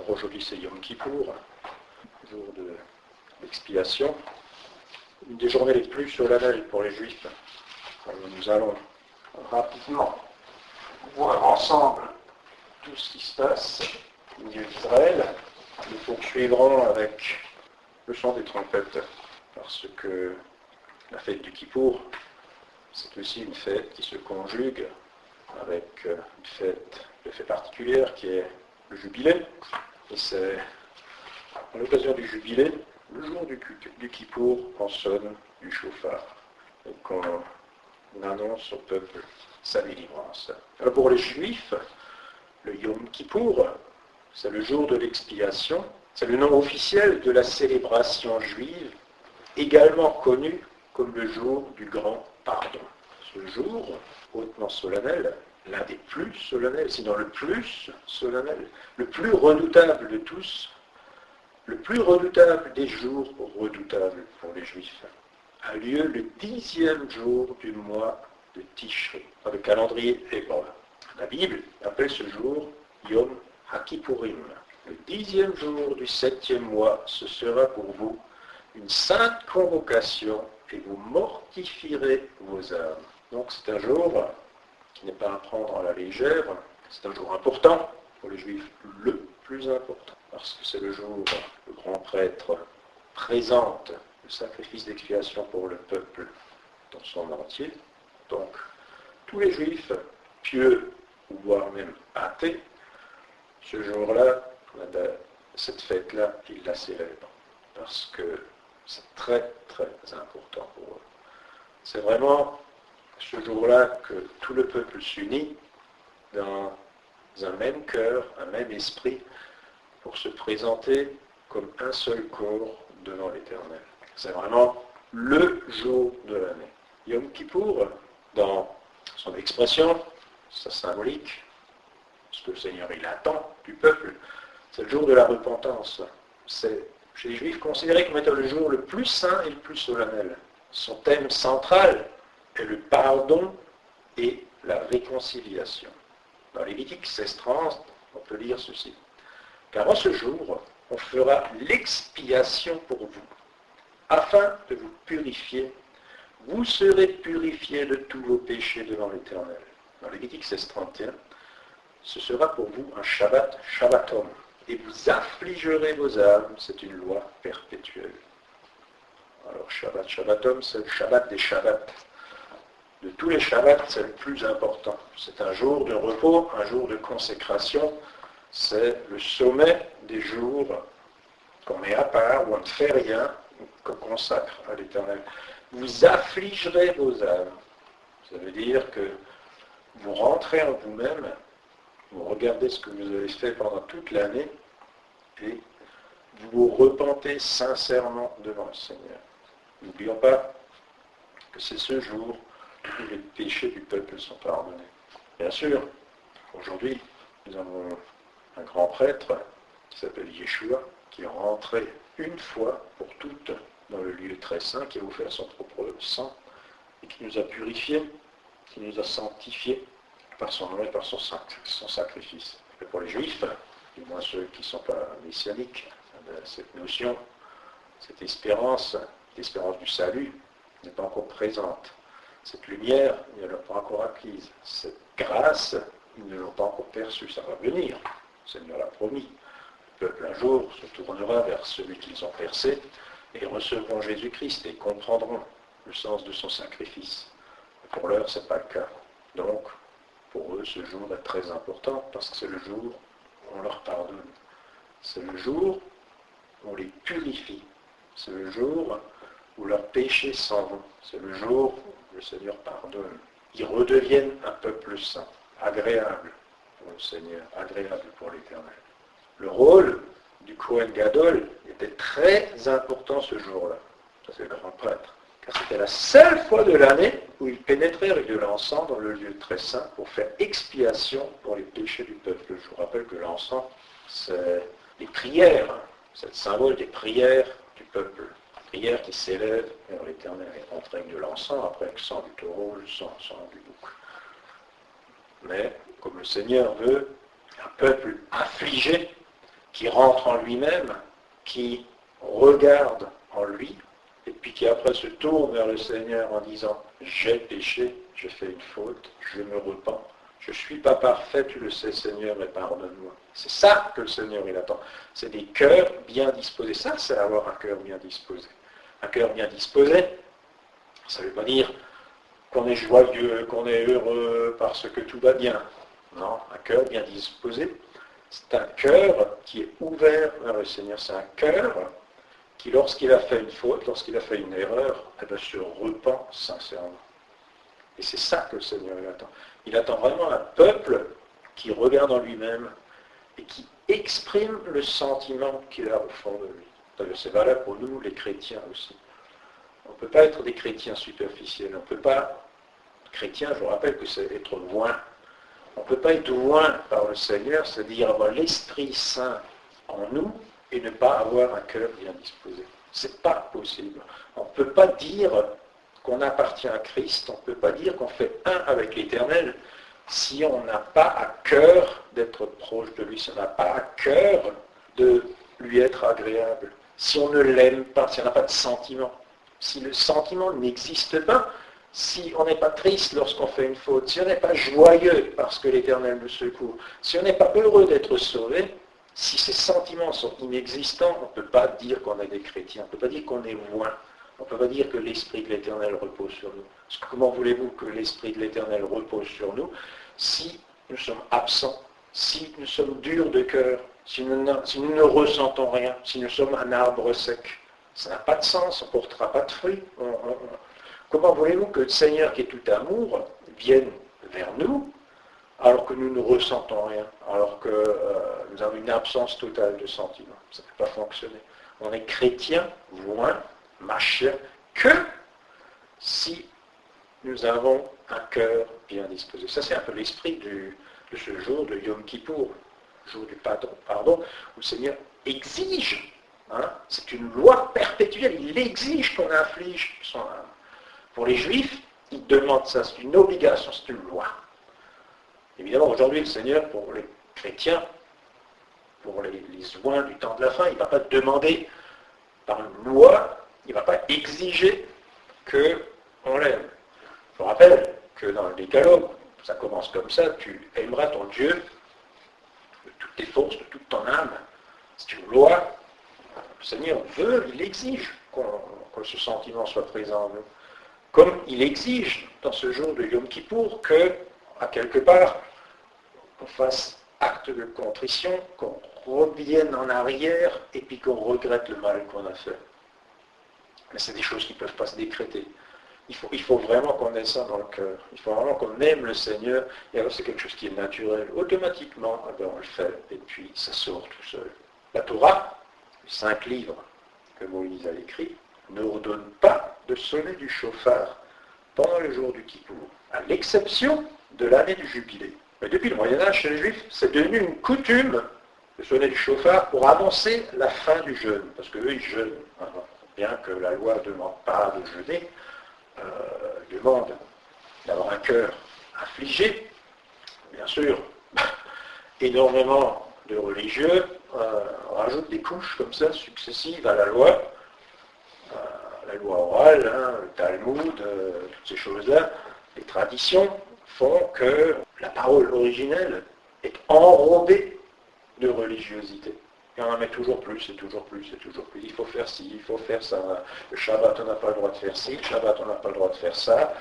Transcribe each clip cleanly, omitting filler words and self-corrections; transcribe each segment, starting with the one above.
Alors aujourd'hui c'est Yom Kippour, jour de l'expiation, une des journées les plus solennelles pour les Juifs. Alors nous allons rapidement voir ensemble tout ce qui se passe au milieu d'Israël. Nous poursuivrons avec le chant des trompettes, parce que la fête du Kippour, c'est aussi une fête qui se conjugue avec une fête particulière qui est le jubilé. Et c'est à l'occasion du jubilé, le jour du Kippour, qu'on sonne du chauffard et qu'on annonce au peuple sa délivrance. Alors pour les Juifs, le Yom Kippour, c'est le jour de l'expiation, c'est le nom officiel de la célébration juive, également connu comme le jour du grand pardon. Ce jour, hautement solennel, l'un des plus solennels, sinon le plus solennel, le plus redoutable de tous, le plus redoutable des jours redoutables pour les Juifs, a lieu le 10e jour du mois de Tishri, dans le calendrier hébreu. La Bible appelle ce jour Yom HaKippurim. Le 10e jour du 7e mois, ce sera pour vous une sainte convocation et vous mortifierez vos âmes. Donc c'est un jour qui n'est pas à prendre à la légère, c'est un jour important pour les Juifs, le plus important, parce que c'est le jour où le grand prêtre présente le sacrifice d'expiation pour le peuple dans son entier. Donc tous les Juifs, pieux ou voire même athées, ce jour-là, cette fête-là, ils la célèbrent, parce que c'est très très important pour eux. C'est vraiment ce jour-là que tout le peuple s'unit dans un même cœur, un même esprit, pour se présenter comme un seul corps devant l'Éternel. C'est vraiment le jour de l'année. Yom Kippour, dans son expression, sa symbolique, ce que le Seigneur il attend du peuple, c'est le jour de la repentance. C'est chez les Juifs considéré comme étant le jour le plus saint et le plus solennel. Son thème central est le pardon et la réconciliation. Dans Lévitique 16:30, on peut lire ceci. Car en ce jour, on fera l'expiation pour vous, afin de vous purifier. Vous serez purifiés de tous vos péchés devant l'Éternel. Dans Lévitique 16:31, ce sera pour vous un Shabbat, Shabbatom, et vous affligerez vos âmes, c'est une loi perpétuelle. Alors Shabbat, Shabbatom, c'est le Shabbat des Shabbats. De tous les Shabbats, c'est le plus important. C'est un jour de repos, un jour de consécration. C'est le sommet des jours qu'on met à part, où on ne fait rien, qu'on consacre à l'Éternel. Vous affligerez vos âmes. Ça veut dire que vous rentrez en vous-même, vous regardez ce que vous avez fait pendant toute l'année et vous vous repentez sincèrement devant le Seigneur. N'oublions pas que c'est ce jour où les péchés du peuple sont pardonnés. Bien sûr, aujourd'hui, nous avons un grand prêtre qui s'appelle Yeshua, qui est rentré une fois pour toutes dans le lieu très saint, qui a offert son propre sang et qui nous a purifiés, qui nous a sanctifiés par son nom et par son sacrifice. Et pour les Juifs, du moins ceux qui ne sont pas messianiques, cette notion, cette espérance, l'espérance du salut n'est pas encore présente. Cette lumière, ils ne l'ont pas encore acquise. Cette grâce, ils ne l'ont pas encore perçue. Ça va venir. Le Seigneur l'a promis. Le peuple un jour se tournera vers celui qu'ils ont percé et recevront Jésus-Christ et comprendront le sens de son sacrifice. Pour l'heure, ce n'est pas le cas. Donc, pour eux, ce jour est très important parce que c'est le jour où on leur pardonne. C'est le jour où on les purifie. C'est le jour où leurs péchés s'en vont. C'est le jour où le Seigneur pardonne. Ils redeviennent un peuple saint, agréable pour le Seigneur, agréable pour l'Éternel. Le rôle du Kohen Gadol était très important ce jour-là. Ça, c'est le grand prêtre. Car c'était la seule fois de l'année où il pénétrait avec de l'encens dans le lieu très saint pour faire expiation pour les péchés du peuple. Je vous rappelle que l'encens, c'est les prières, c'est le symbole des prières du peuple. Prières qui s'élèvent vers l'Éternel et rentrent avec de l'encens, après avec le sang du taureau, le sang du bouc. Mais, comme le Seigneur veut un peuple affligé, qui rentre en lui-même, qui regarde en lui, et puis qui après se tourne vers le Seigneur en disant « J'ai péché, j'ai fait une faute, je me repens, je ne suis pas parfait, tu le sais Seigneur, et pardonne-moi. » C'est ça que le Seigneur il attend. C'est des cœurs bien disposés. Ça, c'est avoir un cœur bien disposé. Un cœur bien disposé, ça ne veut pas dire qu'on est joyeux, qu'on est heureux parce que tout va bien. Non, un cœur bien disposé, c'est un cœur qui est ouvert vers le Seigneur. C'est un cœur qui, lorsqu'il a fait une faute, lorsqu'il a fait une erreur, se repent sincèrement. Et c'est ça que le Seigneur attend. Il attend vraiment un peuple qui regarde en lui-même et qui exprime le sentiment qu'il a au fond de lui. D'ailleurs, c'est valable pour nous, les chrétiens aussi. On ne peut pas être des chrétiens superficiels. On ne peut pas... Chrétien, je vous rappelle que c'est être loin. On ne peut pas être loin par le Seigneur, c'est-à-dire avoir l'Esprit Saint en nous et ne pas avoir un cœur bien disposé. Ce n'est pas possible. On ne peut pas dire qu'on appartient à Christ, on ne peut pas dire qu'on fait un avec l'Éternel si on n'a pas à cœur d'être proche de lui, si on n'a pas à cœur de lui être agréable, si on ne l'aime pas, si on n'a pas de sentiment. Si le sentiment n'existe pas, si on n'est pas triste lorsqu'on fait une faute, si on n'est pas joyeux parce que l'Éternel nous secourt, si on n'est pas heureux d'être sauvé, si ces sentiments sont inexistants, on ne peut pas dire qu'on est des chrétiens, on ne peut pas dire qu'on est loin, on ne peut pas dire que l'Esprit de l'Éternel repose sur nous. Parce que comment voulez-vous que l'Esprit de l'Éternel repose sur nous si nous sommes absents, si nous sommes durs de cœur, si nous ne ressentons rien, si nous sommes un arbre sec? Ça n'a pas de sens, on ne portera pas de fruits. Comment voulez-vous que le Seigneur, qui est tout amour, vienne vers nous alors que nous ne ressentons rien, alors que nous avons une absence totale de sentiments? Ça ne peut pas fonctionner. On est chrétien, loin, machin, que si nous avons un cœur bien disposé. Ça, c'est un peu l'esprit de ce jour de Yom Kippour, jour du pardon, où le Seigneur exige. C'est une loi perpétuelle, il exige qu'on inflige son âme. Pour les Juifs, il demande ça, c'est une obligation, c'est une loi. Évidemment, aujourd'hui, le Seigneur, pour les chrétiens, pour les oints du temps de la fin, il ne va pas demander par une loi, il ne va pas exiger qu'on l'aime. Je vous rappelle que dans le Décalogue, ça commence comme ça, tu aimeras ton Dieu de toutes tes forces, de toute ton âme. C'est une loi. Le Seigneur veut, il exige que ce sentiment soit présent en nous. Comme il exige dans ce jour de Yom Kippour que, à quelque part, on fasse acte de contrition, qu'on revienne en arrière et puis qu'on regrette le mal qu'on a fait. Mais c'est des choses qui ne peuvent pas se décréter. Il faut vraiment qu'on ait ça dans le cœur. Il faut vraiment qu'on aime le Seigneur. Et alors c'est quelque chose qui est naturel. Automatiquement, on le fait. Et puis ça sort tout seul. La Torah, les 5 livres que Moïse a écrits, n'ordonne pas de sonner du chauffard pendant le jour du Kippour, à l'exception de l'année du Jubilé. Mais depuis le Moyen-Âge, chez les Juifs, c'est devenu une coutume de sonner du chauffard pour annoncer la fin du jeûne. Parce qu'eux, ils jeûnent. Bien que la loi ne demande pas de jeûner, demande d'avoir un cœur affligé. Bien sûr, énormément de religieux rajoutent des couches comme ça, successives à la loi orale, le Talmud, toutes ces choses-là. Les traditions font que la parole originelle est enrobée de religiosité. Et on en met toujours plus, et toujours plus, et toujours plus. Il faut faire ci, il faut faire ça. Le Shabbat, on n'a pas le droit de faire ci. Le Shabbat, on n'a pas le droit de faire ça.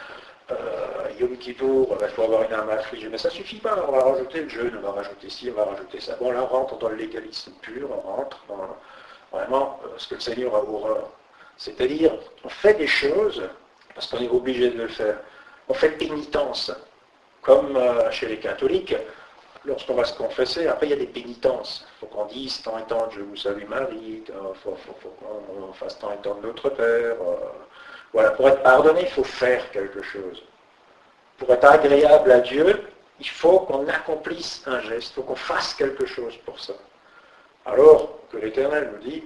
Yom Kippour, il faut avoir une âme affligée. Mais ça ne suffit pas. On va rajouter le jeûne, on va rajouter ci, on va rajouter ça. Bon, là, on rentre dans le légalisme pur. On rentre dans vraiment ce que le Seigneur a horreur. C'est-à-dire, on fait des choses parce qu'on est obligé de le faire. On fait pénitence. Comme chez les catholiques, lorsqu'on va se confesser, après il y a des pénitences. Il faut qu'on dise tant et tant, je vous salue Marie, il faut qu'on fasse tant et tant de notre Père. Voilà, pour être pardonné, il faut faire quelque chose. Pour être agréable à Dieu, il faut qu'on accomplisse un geste, il faut qu'on fasse quelque chose pour ça. Alors que l'Éternel nous dit,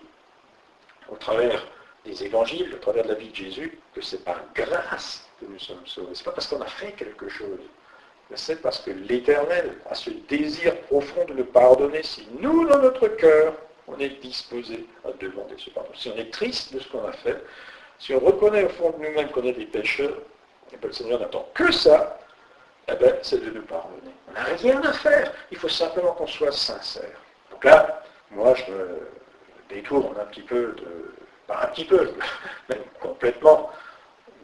au travers des évangiles, au travers de la vie de Jésus, que c'est par grâce que nous sommes sauvés. Ce n'est pas parce qu'on a fait quelque chose. C'est parce que l'Éternel a ce désir profond de nous pardonner si nous, dans notre cœur, on est disposé à demander ce pardon. Si on est triste de ce qu'on a fait, si on reconnaît au fond de nous-mêmes qu'on est des pécheurs, et bien le Seigneur n'attend que ça, c'est de nous pardonner. On n'a rien à faire. Il faut simplement qu'on soit sincère. Donc là, moi, je me détourne un petit peu pas un petit peu, même complètement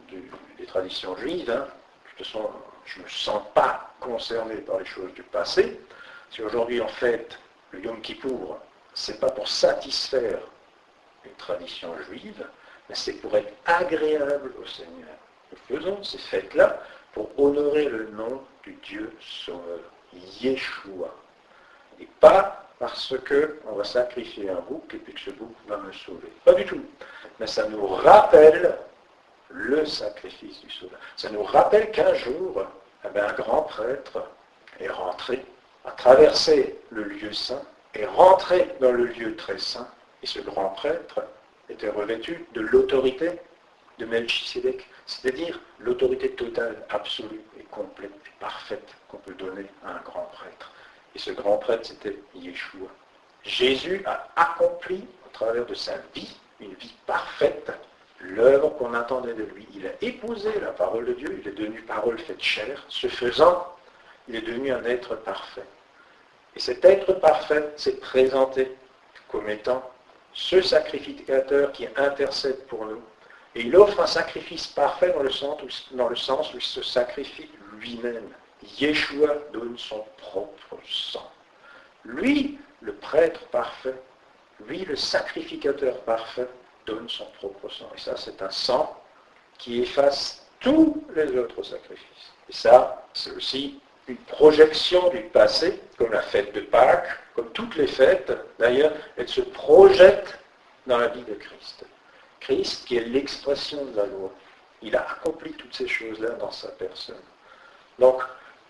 des traditions juives. De toute façon, je ne me sens pas concerné par les choses du passé. Si aujourd'hui on fête le Yom Kippour, ce n'est pas pour satisfaire une tradition juive, mais c'est pour être agréable au Seigneur. Nous faisons ces fêtes-là pour honorer le nom du Dieu Sauveur, Yeshua. Et pas parce qu'on va sacrifier un bouc et puis que ce bouc va me sauver. Pas du tout. Mais ça nous rappelle le sacrifice du Sauveur. Ça nous rappelle qu'un jour, un grand prêtre est rentré, a traversé le lieu saint, est rentré dans le lieu très saint, et ce grand prêtre était revêtu de l'autorité de Melchisédek, c'est-à-dire l'autorité totale, absolue et complète et parfaite qu'on peut donner à un grand prêtre. Et ce grand prêtre, c'était Yeshua. Jésus a accompli, au travers de sa vie, une vie parfaite, l'œuvre qu'on attendait de lui. Il a épousé la parole de Dieu, il est devenu parole faite chair. Ce faisant, il est devenu un être parfait. Et cet être parfait s'est présenté comme étant ce sacrificateur qui intercède pour nous. Et il offre un sacrifice parfait dans le sens où il se sacrifie lui-même. Yeshua donne son propre sang. Lui, le prêtre parfait, lui, le sacrificateur parfait, donne son propre sang. Et ça, c'est un sang qui efface tous les autres sacrifices. Et ça, c'est aussi une projection du passé, comme la fête de Pâques, comme toutes les fêtes, d'ailleurs, elles se projettent dans la vie de Christ. Christ, qui est l'expression de la loi, il a accompli toutes ces choses-là dans sa personne. Donc,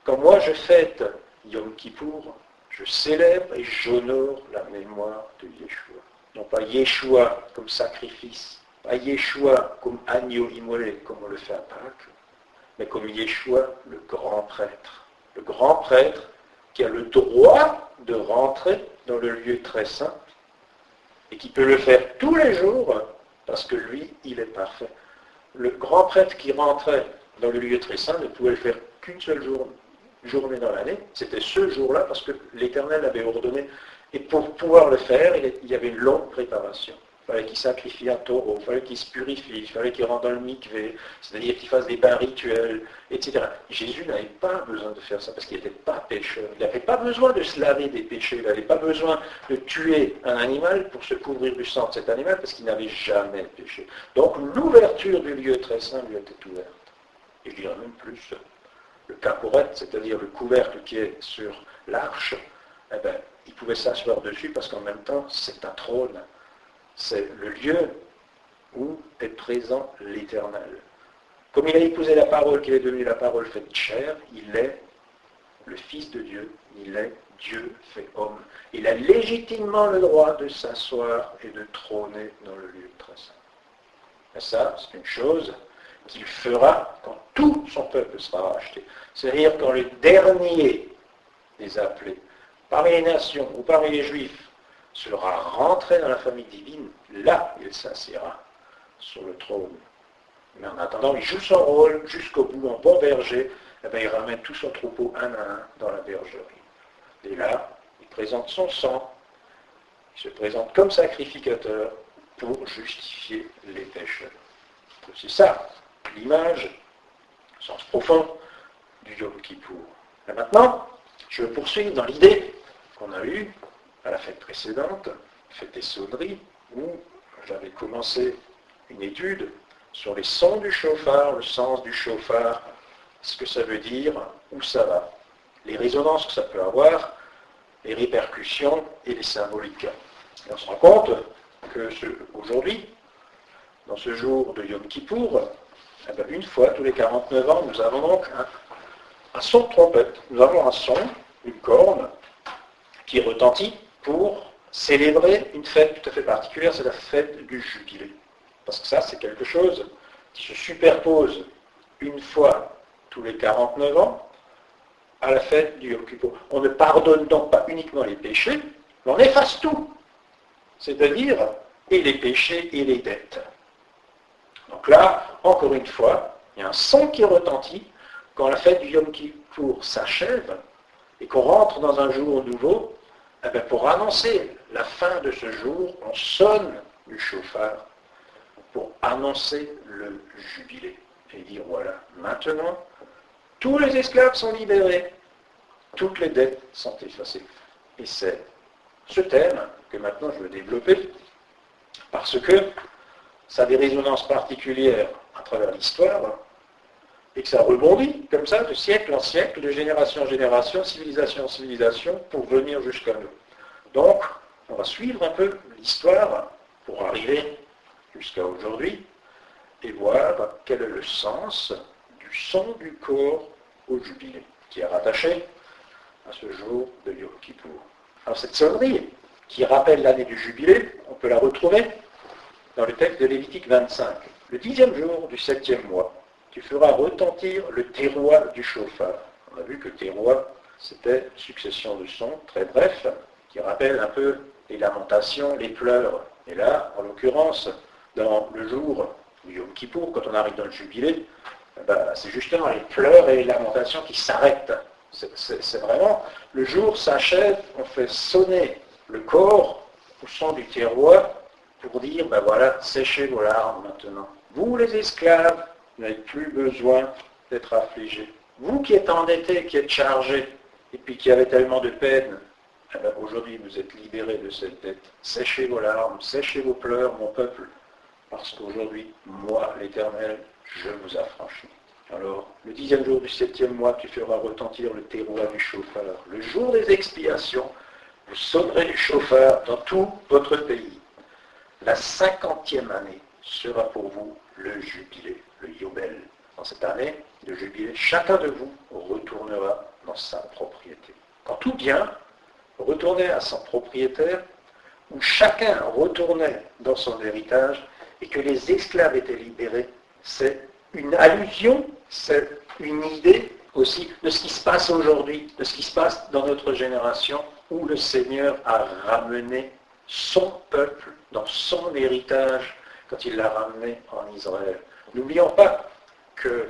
quand moi je fête Yom Kippour, je célèbre et j'honore la mémoire de Yeshua. Non pas Yeshua comme sacrifice, pas Yeshua comme agneau immolé, comme on le fait à Pâques, mais comme Yeshua, le grand prêtre. Le grand prêtre qui a le droit de rentrer dans le lieu très saint et qui peut le faire tous les jours parce que lui, il est parfait. Le grand prêtre qui rentrait dans le lieu très saint ne pouvait le faire qu'une seule journée dans l'année. C'était ce jour-là parce que l'Éternel avait ordonné. Et pour pouvoir le faire, il y avait une longue préparation. Il fallait qu'il sacrifie un taureau, il fallait qu'il se purifie, il fallait qu'il rentre dans le mikvé, c'est-à-dire qu'il fasse des bains rituels, etc. Jésus n'avait pas besoin de faire ça parce qu'il n'était pas pécheur. Il n'avait pas besoin de se laver des péchés, il n'avait pas besoin de tuer un animal pour se couvrir du sang de cet animal parce qu'il n'avait jamais péché. Donc l'ouverture du lieu très saint lui était ouverte. Et je dirais même plus, le caporet, c'est-à-dire le couvercle qui est sur l'arche, il pouvait s'asseoir dessus parce qu'en même temps, c'est un trône. C'est le lieu où est présent l'Éternel. Comme il a épousé la parole, qu'il est devenu la parole faite chair, il est le Fils de Dieu, il est Dieu fait homme. Il a légitimement le droit de s'asseoir et de trôner dans le lieu très saint. Et ça, c'est une chose qu'il fera quand tout son peuple sera racheté. C'est-à-dire quand le dernier des appelés, parmi les nations ou parmi les Juifs, sera rentré dans la famille divine, là, il s'assiera sur le trône. Mais en attendant, il joue son rôle jusqu'au bout en bon berger, il ramène tout son troupeau un à un dans la bergerie. Et là, il présente son sang, il se présente comme sacrificateur pour justifier les pécheurs. C'est ça, l'image, le sens profond du Yom Kippour. Et maintenant, je vais poursuivre dans l'idée qu'on a eue à la fête précédente, fête des sonneries, où j'avais commencé une étude sur les sons du chauffard, le sens du chauffard, ce que ça veut dire, où ça va, les résonances que ça peut avoir, les répercussions et les symboliques. Et on se rend compte que aujourd'hui, dans ce jour de Yom Kippour, une fois tous les 49 ans, nous avons donc un son de trompette. Nous avons un son, une corne, qui retentit pour célébrer une fête tout à fait particulière, c'est la fête du jubilé. Parce que ça, c'est quelque chose qui se superpose une fois tous les 49 ans, à la fête du Yom Kippour. On ne pardonne donc pas uniquement les péchés, mais on efface tout. C'est-à-dire, et les péchés et les dettes. Donc là, encore une fois, il y a un son qui retentit quand la fête du Yom Kippour s'achève et qu'on rentre dans un jour nouveau. Eh bien, pour annoncer la fin de ce jour, on sonne du chauffard pour annoncer le jubilé et dire voilà, maintenant, tous les esclaves sont libérés, toutes les dettes sont effacées. Et c'est ce thème que maintenant je veux développer parce que ça a des résonances particulières à travers l'histoire et que ça rebondit comme ça de siècle en siècle, de génération en génération, civilisation en civilisation pour venir jusqu'à nous. Donc, on va suivre un peu l'histoire pour arriver jusqu'à aujourd'hui et voir quel est le sens du son du corps au jubilé, qui est rattaché à ce jour de Yom Kippour. Alors cette sonnerie, qui rappelle l'année du jubilé, on peut la retrouver dans le texte de Lévitique 25. Le 10e jour du 7e mois, tu feras retentir le terroir du chauffard. On a vu que terroir, c'était une succession de sons très brefs, qui rappellent un peu les lamentations, les pleurs. Et là, en l'occurrence, dans le jour du Yom Kippour, quand on arrive dans le jubilé, c'est justement les pleurs et les lamentations qui s'arrêtent. C'est vraiment, le jour s'achève, on fait sonner le corps au son du terroir pour dire, voilà, séchez vos larmes maintenant. Vous les esclaves, vous n'avez plus besoin d'être affligés. Vous qui êtes endettés, qui êtes chargés, et puis qui avez tellement de peine, aujourd'hui vous êtes libérés de cette dette. Séchez vos larmes, séchez vos pleurs, mon peuple, parce qu'aujourd'hui, moi, l'Éternel, je vous affranchis. Alors, le 10e jour du 7e mois, tu feras retentir le terroir du chauffard. Le jour des expiations, vous sonnerez du chauffard dans tout votre pays. La 50e année sera pour vous le jubilé, le Yobel. Dans cette année de jubilé, chacun de vous retournera dans sa propriété. Quand tout bien retournait à son propriétaire, où chacun retournait dans son héritage et que les esclaves étaient libérés, c'est une allusion, c'est une idée aussi de ce qui se passe aujourd'hui, de ce qui se passe dans notre génération, où le Seigneur a ramené son peuple dans son héritage quand il l'a ramené en Israël. N'oublions pas que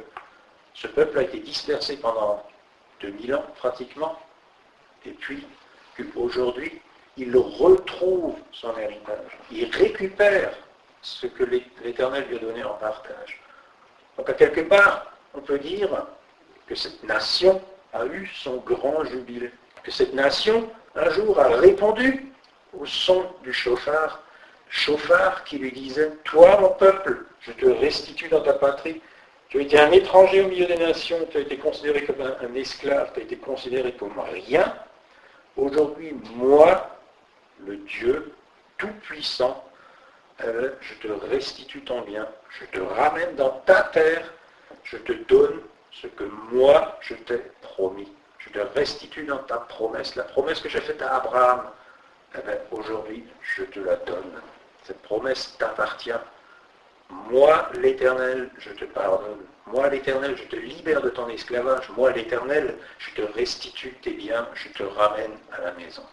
ce peuple a été dispersé pendant 2000 ans pratiquement, et puis qu'aujourd'hui, il retrouve son héritage. Il récupère ce que l'Éternel lui a donné en partage. Donc à quelque part, on peut dire que cette nation a eu son grand jubilé. Que cette nation, un jour, a répondu au son du chauffard qui lui disait « Toi, mon peuple, je te restitue dans ta patrie. Tu as été un étranger au milieu des nations, tu as été considéré comme un esclave, tu as été considéré comme rien. Aujourd'hui, moi, le Dieu Tout-Puissant, je te restitue ton bien, je te ramène dans ta terre, je te donne ce que moi je t'ai promis. Je te restitue dans ta promesse, la promesse que j'ai faite à Abraham. Aujourd'hui, je te la donne. Cette promesse t'appartient. Moi, l'Éternel, je te pardonne. Moi, l'Éternel, je te libère de ton esclavage. Moi, l'Éternel, je te restitue tes biens, je te ramène à la maison.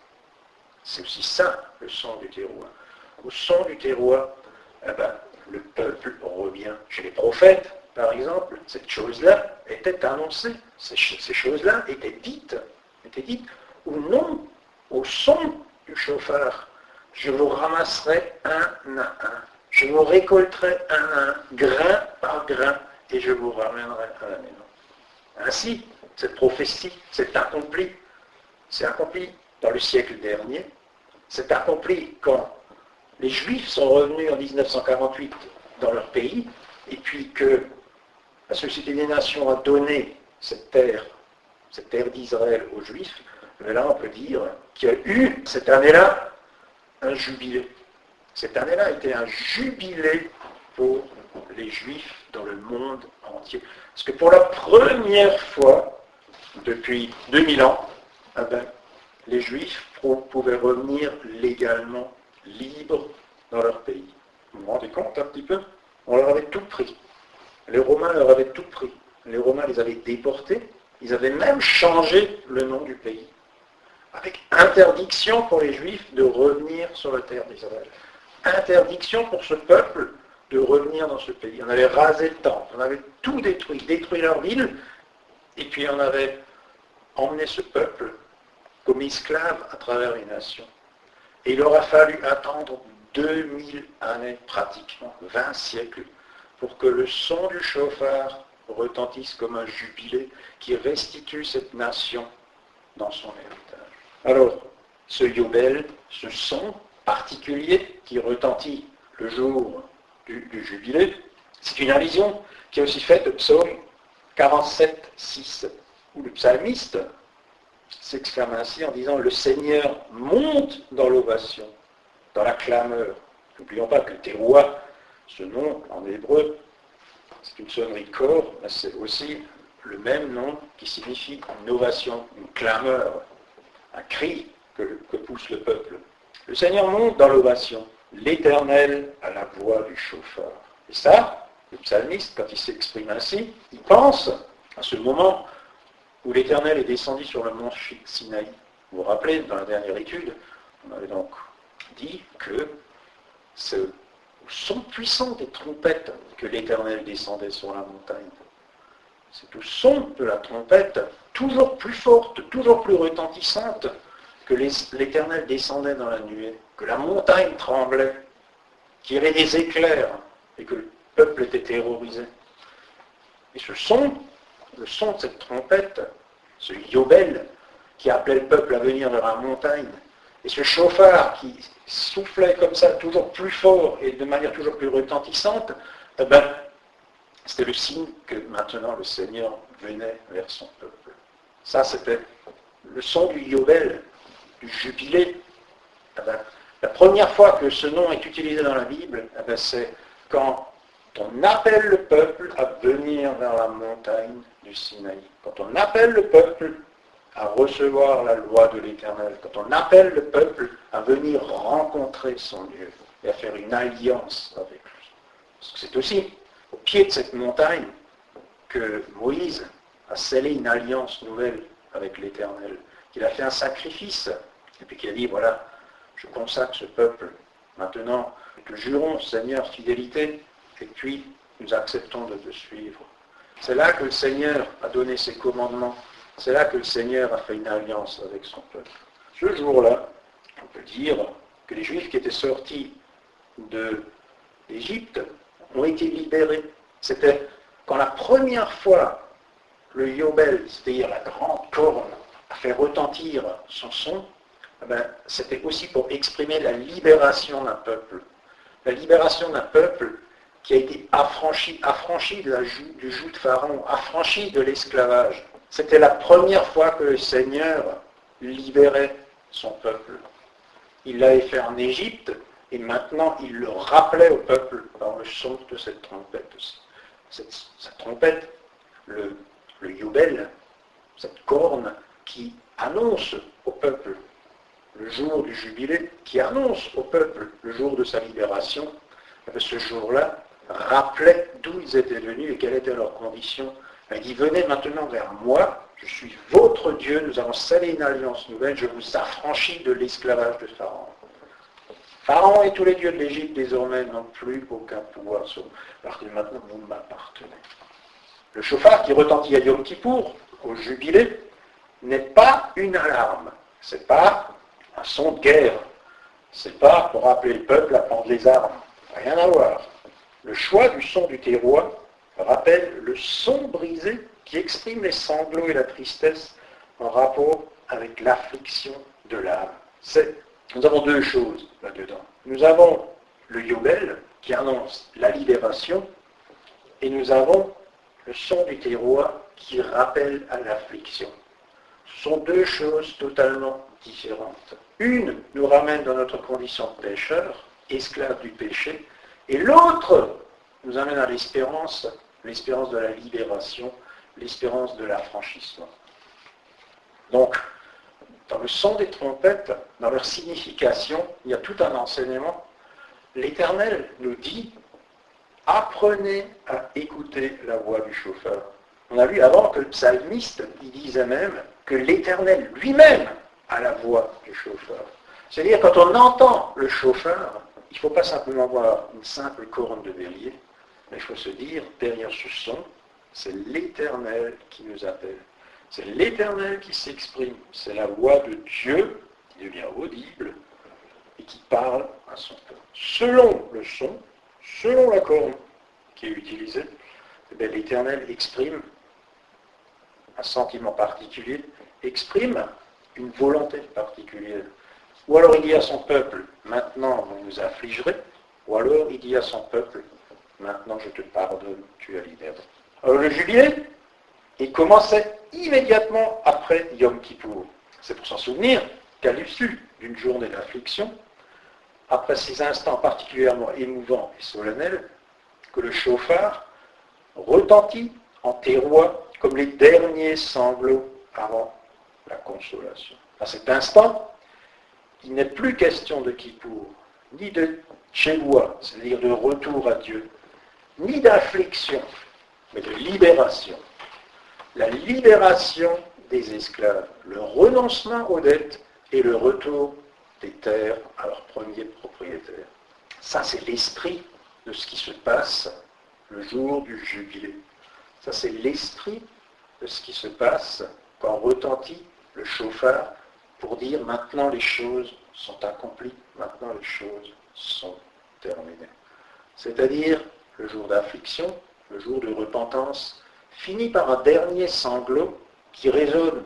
C'est aussi ça, le son du terroir. Au son du terroir, le peuple revient. Chez les prophètes, par exemple, cette chose-là était annoncée. Ces choses-là étaient dites ou non, au son du chauffard. Je vous ramasserai un à un. Je vous récolterai un à un, grain par grain, et je vous ramènerai à la maison. Ainsi, cette prophétie s'est accomplie. C'est accompli dans le siècle dernier. C'est accompli quand les Juifs sont revenus en 1948 dans leur pays, et puis que la Société des Nations a donné cette terre d'Israël aux Juifs. Mais là, on peut dire qu'il y a eu, cette année-là, un jubilé. Cette année-là a été un jubilé pour les Juifs dans le monde entier. Parce que pour la première fois, depuis 2000 ans, les Juifs pouvaient revenir légalement, libres, dans leur pays. Vous vous rendez compte un petit peu? On leur avait tout pris. Les Romains leur avaient tout pris. Les Romains les avaient déportés, Ils avaient même changé le nom du pays, avec interdiction pour les Juifs de revenir sur la terre d'Israël. Interdiction pour ce peuple de revenir dans ce pays. On avait rasé le temple, on avait tout détruit leur ville, et puis on avait emmené ce peuple comme esclave à travers les nations. Et il aura fallu attendre 2000 années, pratiquement 20 siècles, pour que le son du chauffard retentisse comme un jubilé qui restitue cette nation dans son héritage. Alors, ce Yobel, ce son particulier qui retentit le jour du jubilé, c'est une allusion qui est aussi faite au psaume 47, 6, où le psalmiste s'exclame ainsi en disant « Le Seigneur monte dans l'ovation, dans la clameur ». N'oublions pas que Teroua, ce nom en hébreu, c'est une sonnerie corps, mais c'est aussi le même nom qui signifie une ovation, une clameur, un cri que pousse le peuple. Le Seigneur monte dans l'ovation, l'Éternel à la voix du chauffard. Et ça, le psalmiste, quand il s'exprime ainsi, il pense à ce moment où l'Éternel est descendu sur le mont Sinaï. Vous vous rappelez, dans la dernière étude, on avait donc dit que c'est au son puissant des trompettes que l'Éternel descendait sur la montagne. C'est au son de la trompette, toujours plus forte, toujours plus retentissante, que l'Éternel descendait dans la nuée, que la montagne tremblait, qu'il y avait des éclairs, et que le peuple était terrorisé. Et ce son, le son de cette trompette, ce Yobel, qui appelait le peuple à venir vers la montagne, et ce chauffard qui soufflait comme ça, toujours plus fort et de manière toujours plus retentissante, eh ben, c'était le signe que maintenant le Seigneur venait vers son peuple. Ça, c'était le son du Yobel, du jubilé. Eh ben, la première fois que ce nom est utilisé dans la Bible, eh ben, c'est quand on appelle le peuple à venir vers la montagne du Sinaï. Quand on appelle le peuple à recevoir la loi de l'Éternel, quand on appelle le peuple à venir rencontrer son Dieu et à faire une alliance avec lui. Parce que c'est aussi au pied de cette montagne que Moïse a scellé une alliance nouvelle avec l'Éternel, qu'il a fait un sacrifice, et puis qu'il a dit, voilà, je consacre ce peuple. Maintenant, nous te jurons, Seigneur, fidélité, et puis nous acceptons de te suivre. C'est là que le Seigneur a donné ses commandements. C'est là que le Seigneur a fait une alliance avec son peuple. Ce jour-là, on peut dire que les Juifs qui étaient sortis d'Égypte ont été libérés. C'était quand la première fois le Yobel, c'est-à-dire la grande corne, a fait retentir son son, c'était aussi pour exprimer la libération d'un peuple. La libération d'un peuple qui a été affranchi du joug de Pharaon, affranchi de l'esclavage. C'était la première fois que le Seigneur libérait son peuple. Il l'avait fait en Égypte, et maintenant il le rappelait au peuple par le son de cette trompette. Cette trompette, le Yobel, cette corne qui annonce au peuple le jour du jubilé, qui annonce au peuple le jour de sa libération, ce jour-là rappelait d'où ils étaient venus et quelle était leur condition. Il dit, venez maintenant vers moi, je suis votre Dieu, nous allons sceller une alliance nouvelle, je vous affranchis de l'esclavage de Pharaon. Pharaon et tous les dieux de l'Égypte désormais n'ont plus aucun pouvoir sur vous, alors que maintenant vous m'appartenez. Le chauffard qui retentit à Yom Kippour, au jubilé, n'est pas une alarme, c'est pas un son de guerre, c'est pas pour appeler le peuple à prendre les armes, rien à voir. Le choix du son du terroir rappelle le son brisé qui exprime les sanglots et la tristesse en rapport avec l'affliction de l'âme. Nous avons deux choses là-dedans. Nous avons le Yobel qui annonce la libération et nous avons le son du terroir qui rappelle à l'affliction. Ce sont deux choses totalement différentes. Une nous ramène dans notre condition de pécheur, esclave du péché, et l'autre nous amène à l'espérance de la libération, l'espérance de l'affranchissement. Donc, dans le son des trompettes, dans leur signification, il y a tout un enseignement. L'Éternel nous dit, apprenez à écouter la voix du chauffeur. On a vu avant que le psalmiste, il disait même que l'Éternel lui-même a la voix du chauffeur. C'est-à-dire, quand on entend le chauffeur, il ne faut pas simplement voir une simple corne de bélier, mais il faut se dire, derrière ce son, c'est l'Éternel qui nous appelle. C'est l'Éternel qui s'exprime. C'est la voix de Dieu qui devient audible et qui parle à son peuple. Selon le son, selon la corne qui est utilisée, l'Éternel exprime un sentiment particulier, exprime une volonté particulière. Ou alors il dit à son peuple, maintenant vous nous affligerez, ou alors il dit à son peuple, maintenant je te pardonne, tu es libéré. Alors le jubilé, il commençait immédiatement après Yom Kippour. C'est pour s'en souvenir qu'à l'issue d'une journée d'affliction, après ces instants particulièrement émouvants et solennels, que le chauffard retentit en terroir comme les derniers sanglots avant la consolation. À cet instant, il n'est plus question de Kippour, ni de Tchéloua, c'est-à-dire de retour à Dieu, ni d'affliction, mais de libération. La libération des esclaves, le renoncement aux dettes et le retour des terres à leurs premiers propriétaires. Ça, c'est l'esprit de ce qui se passe le jour du jubilé. Ça, c'est l'esprit de ce qui se passe quand retentit le chauffard pour dire maintenant les choses sont accomplies, maintenant les choses sont terminées. C'est-à-dire le jour d'affliction, le jour de repentance, finit par un dernier sanglot qui résonne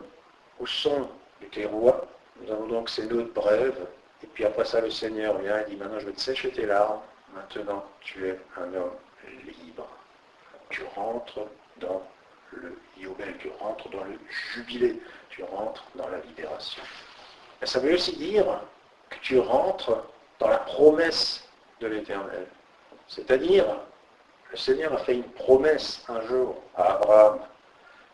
au son du terroir. Nous avons donc ces notes brèves, et puis après ça le Seigneur vient et dit maintenant je vais te sécher tes larmes, maintenant tu es un homme libre. Tu rentres dans le Yobel, tu rentres dans le jubilé, tu rentres dans la libération. Et ça veut aussi dire que tu rentres dans la promesse de l'Éternel. C'est-à-dire, le Seigneur a fait une promesse un jour à Abraham.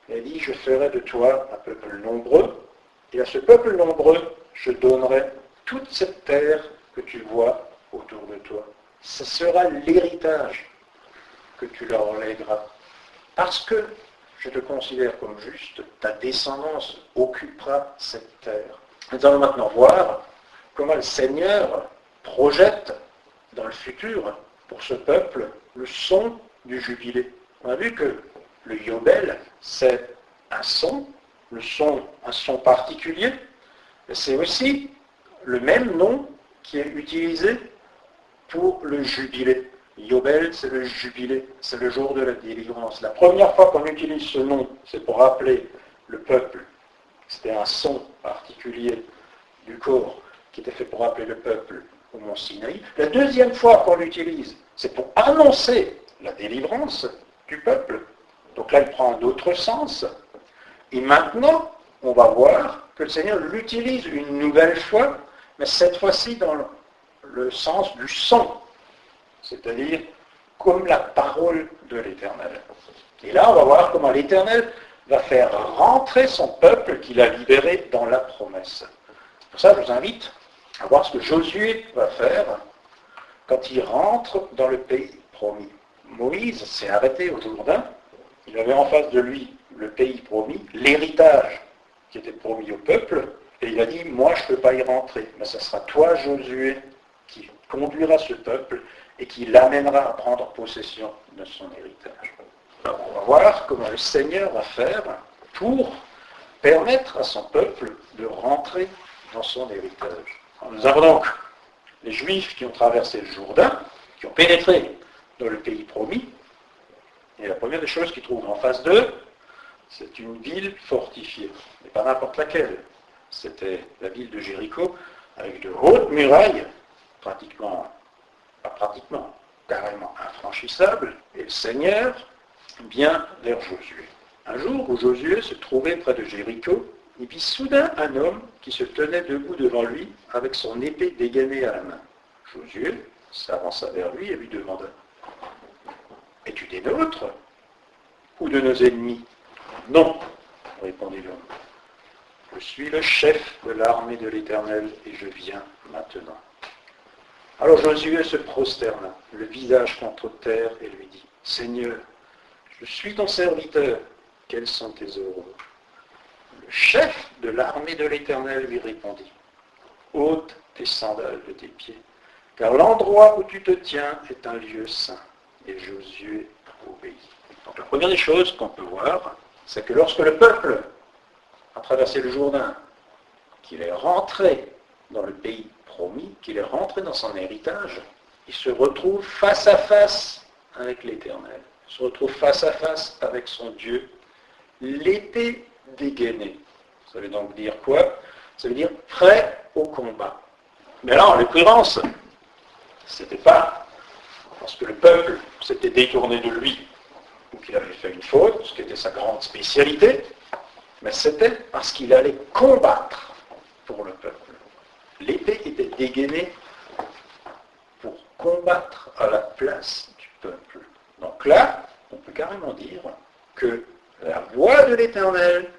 Il a dit, je ferai de toi un peuple nombreux, et à ce peuple nombreux, je donnerai toute cette terre que tu vois autour de toi. Ce sera l'héritage que tu leur lègueras. Parce que je te considère comme juste, ta descendance occupera cette terre. Nous allons maintenant voir comment le Seigneur projette dans le futur, pour ce peuple, le son du jubilé. On a vu que le Yobel, c'est un son, un son particulier, et c'est aussi le même nom qui est utilisé pour le jubilé. Yobel, c'est le jubilé, c'est le jour de la délivrance. La première fois qu'on utilise ce nom, c'est pour rappeler le peuple. C'était un son particulier du corps qui était fait pour rappeler le peuple au mont Sinaï. La deuxième fois qu'on l'utilise, c'est pour annoncer la délivrance du peuple. Donc là, il prend un autre sens. Et maintenant, on va voir que le Seigneur l'utilise une nouvelle fois, mais cette fois-ci dans le sens du son. C'est-à-dire comme la parole de l'Éternel. Et là, on va voir comment l'Éternel va faire rentrer son peuple qu'il a libéré dans la promesse. Pour ça, je vous invite à voir ce que Josué va faire quand il rentre dans le pays promis. Moïse s'est arrêté au Jourdain. Il avait en face de lui le pays promis, l'héritage qui était promis au peuple, et il a dit, moi je ne peux pas y rentrer, mais ce sera toi, Josué, qui conduira ce peuple et qui l'amènera à prendre possession de son héritage. Alors, on va voir comment le Seigneur va faire pour permettre à son peuple de rentrer dans son héritage. Alors, nous avons donc les Juifs qui ont traversé le Jourdain, qui ont pénétré dans le pays promis, et la première des choses qu'ils trouvent en face d'eux, c'est une ville fortifiée, mais pas n'importe laquelle. C'était la ville de Jéricho, avec de hautes murailles, carrément infranchissables, et le Seigneur vient vers Josué. Un jour où Josué se trouvait près de Jéricho, il vit soudain un homme qui se tenait debout devant lui avec son épée dégainée à la main. Josué s'avança vers lui et lui demanda, « Es-tu des nôtres ou de nos ennemis ?» « Non, répondit l'homme. « Je suis le chef de l'armée de l'Éternel et je viens maintenant. » Alors Josué se prosterna, le visage contre terre, et lui dit, « Seigneur, je suis ton serviteur, quels sont tes oraux? Le chef de l'armée de l'Éternel lui répondit, ôte tes sandales de tes pieds, car l'endroit où tu te tiens est un lieu saint. Et Josué obéit. Donc la première des choses qu'on peut voir, c'est que lorsque le peuple a traversé le Jourdain, qu'il est rentré dans le pays promis, qu'il est rentré dans son héritage, il se retrouve face à face avec l'Éternel. Il se retrouve face à face avec son Dieu, l'épée dégainée. Ça veut donc dire quoi? Ça veut dire prêt au combat. Mais là, en l'occurrence, c'était pas parce que le peuple s'était détourné de lui ou qu'il avait fait une faute, ce qui était sa grande spécialité, mais c'était parce qu'il allait combattre pour le peuple. L'épée était dégainée pour combattre à la place du peuple. Donc là, on peut carrément dire que la voix de l'Éternel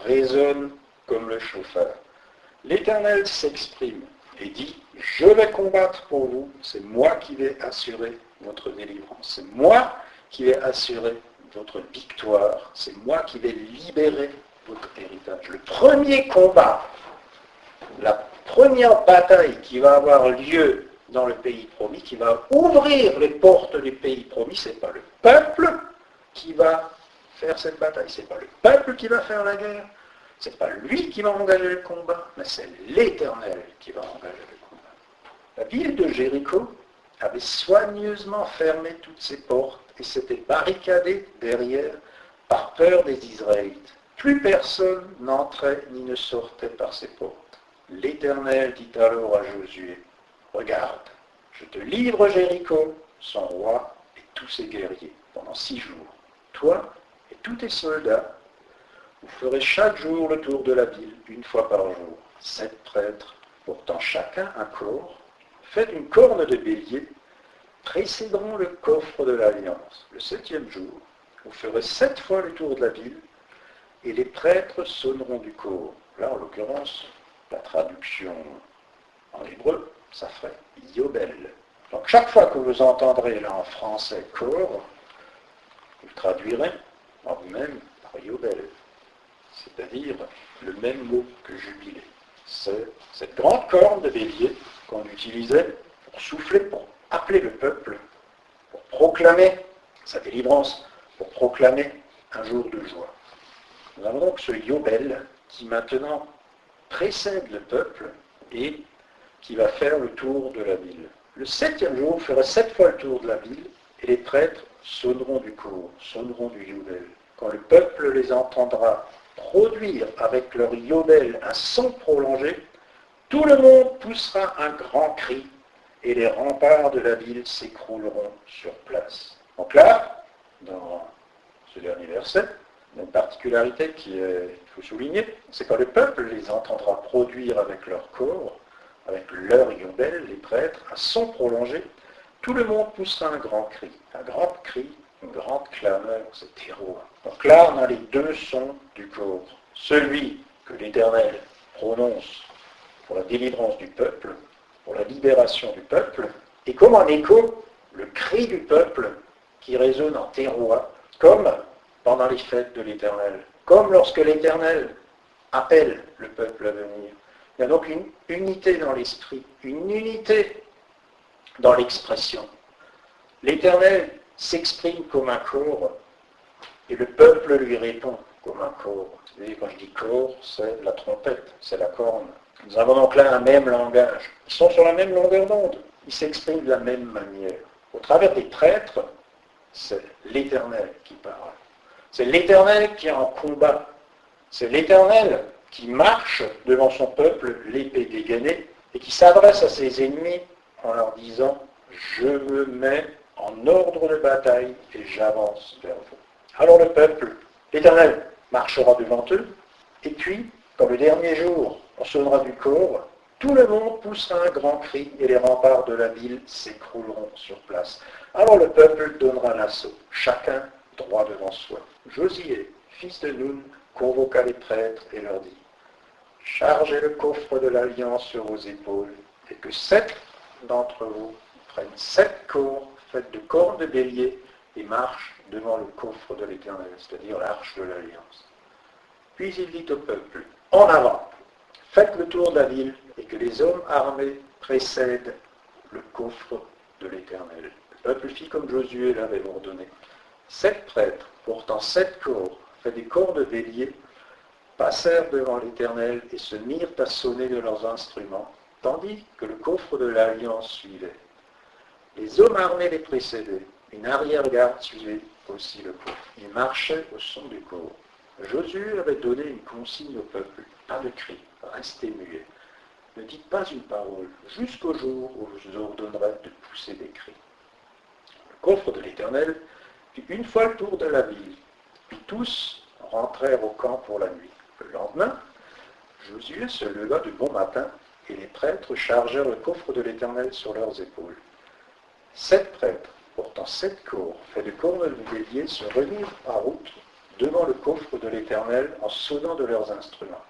résonne comme le chauffeur. L'Éternel s'exprime et dit, je vais combattre pour vous, c'est moi qui vais assurer votre délivrance, c'est moi qui vais assurer votre victoire, c'est moi qui vais libérer votre héritage. Le premier combat, la première bataille qui va avoir lieu dans le pays promis, qui va ouvrir les portes du pays promis, ce n'est pas le peuple qui va faire cette bataille, ce n'est pas le peuple qui va faire la guerre, ce n'est pas lui qui va engager le combat, mais c'est l'Éternel qui va engager le combat. La ville de Jéricho avait soigneusement fermé toutes ses portes et s'était barricadée derrière par peur des Israélites. Plus personne n'entrait ni ne sortait par ces portes. L'Éternel dit alors à Josué, regarde, je te livre Jéricho, son roi et tous ses guerriers pendant 6 jours. Toi et tous tes soldats, vous ferez chaque jour le tour de la ville, une fois par jour. 7 prêtres, portant chacun un corps, fait une corne de bélier, précéderont le coffre de l'Alliance. Le 7e jour, vous ferez 7 fois le tour de la ville, et les prêtres sonneront du corps. Là, en l'occurrence, la traduction en hébreu, ça ferait Yobel. Donc chaque fois que vous entendrez là en français corps, vous traduirez en vous-même par Yobel, c'est-à-dire le même mot que jubilé. C'est cette grande corne de bélier qu'on utilisait pour souffler, pour appeler le peuple, pour proclamer sa délivrance, pour proclamer un jour de joie. Nous avons donc ce Yobel qui maintenant précède le peuple et qui va faire le tour de la ville. Le 7e jour, vous ferez 7 fois le tour de la ville et les prêtres sonneront du cor, sonneront du Yobel. Quand le peuple les entendra produire avec leur Yobel un son prolongé, tout le monde poussera un grand cri et les remparts de la ville s'écrouleront sur place. Donc là, dans ce dernier verset, une particularité qu'il faut souligner, c'est quand le peuple les entendra produire avec leur corps, avec leur Yobel, les prêtres, un son prolongé, tout le monde poussera un grand cri, une grande clameur, c'est terreau. Donc là, on a les 2 sons du corps. Celui que l'Éternel prononce pour la délivrance du peuple, pour la libération du peuple, et comme en écho, le cri du peuple qui résonne en terroir, comme pendant les fêtes de l'Éternel, comme lorsque l'Éternel appelle le peuple à venir. Il y a donc une unité dans l'esprit, une unité dans l'expression. L'Éternel s'exprime comme un corps et le peuple lui répond comme un corps. Vous voyez, quand je dis corps, c'est la trompette, c'est la corne. Nous avons donc là un même langage. Ils sont sur la même longueur d'onde. Ils s'expriment de la même manière. Au travers des prêtres, c'est l'Éternel qui parle. C'est l'Éternel qui est en combat. C'est l'Éternel qui marche devant son peuple, l'épée dégainée, et qui s'adresse à ses ennemis en leur disant « Je me mets en ordre de bataille et j'avance vers vous. » Alors le peuple, l'Éternel, marchera devant eux, et puis, quand le dernier jour, on sonnera du corps, tout le monde poussera un grand cri et les remparts de la ville s'écrouleront sur place. Alors le peuple donnera l'assaut, chacun droit devant soi. Josué, fils de Nun, convoqua les prêtres et leur dit « Chargez le coffre de l'Alliance sur vos épaules, et que 7 d'entre vous prennent 7 corps faites de cornes de bélier, et marche devant le coffre de l'Éternel, c'est-à-dire l'arche de l'Alliance. Puis il dit au peuple, en avant, faites le tour de la ville et que les hommes armés précèdent le coffre de l'Éternel. Le peuple fit comme Josué l'avait ordonné. 7 prêtres, portant 7 corps, faits des corps de bélier, passèrent devant l'Éternel et se mirent à sonner de leurs instruments, tandis que le coffre de l'Alliance suivait. Les hommes armés les précédaient. Une arrière-garde suivait aussi le coffre. Ils marchaient au son du corps. Josué avait donné une consigne au peuple. Pas de cri, restez muets. Ne dites pas une parole, jusqu'au jour où je vous ordonnerai de pousser des cris. Le coffre de l'Éternel fit une fois le tour de la ville, puis tous rentrèrent au camp pour la nuit. Le lendemain, Josué se leva de bon matin, et les prêtres chargèrent le coffre de l'Éternel sur leurs épaules. 7 prêtres, portant 7 corps, faits de cornes de bélier, se remirent en route devant le coffre de l'Éternel en sonnant de leurs instruments.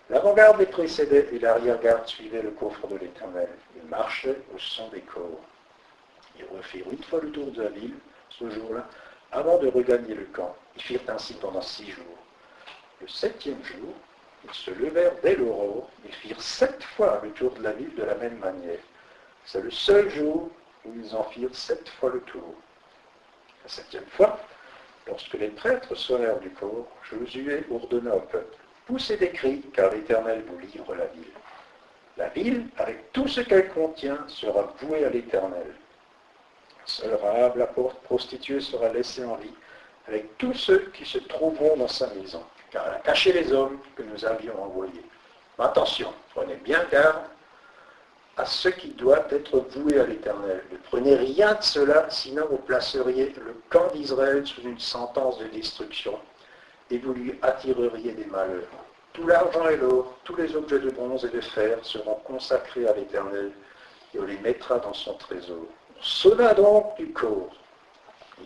L'avant-garde les précédait et l'arrière-garde suivait le coffre de l'Éternel. Ils marchaient au son des corps. Ils refirent une fois le tour de la ville, ce jour-là, avant de regagner le camp. Ils firent ainsi pendant 6 jours. Le 7e jour, ils se levèrent dès l'aurore. Ils firent 7 fois le tour de la ville de la même manière. C'est le seul jour où ils en firent 7 fois le tour. La 7e fois, lorsque les prêtres sonnèrent du corps, Josué ordonna au peuple, poussez des cris, car l'Éternel vous livre la ville. La ville, avec tout ce qu'elle contient, sera vouée à l'Éternel. Seul Rahab, la prostituée, sera laissée en vie, avec tous ceux qui se trouveront dans sa maison, car elle a caché les hommes que nous avions envoyés. Mais attention, prenez bien garde à ce qui doit être voué à l'Éternel. Ne prenez rien de cela, sinon vous placeriez le camp d'Israël sous une sentence de destruction, et vous lui attireriez des malheurs. Tout l'argent et l'or, tous les objets de bronze et de fer seront consacrés à l'Éternel, et on les mettra dans son trésor. On sonna donc du corps,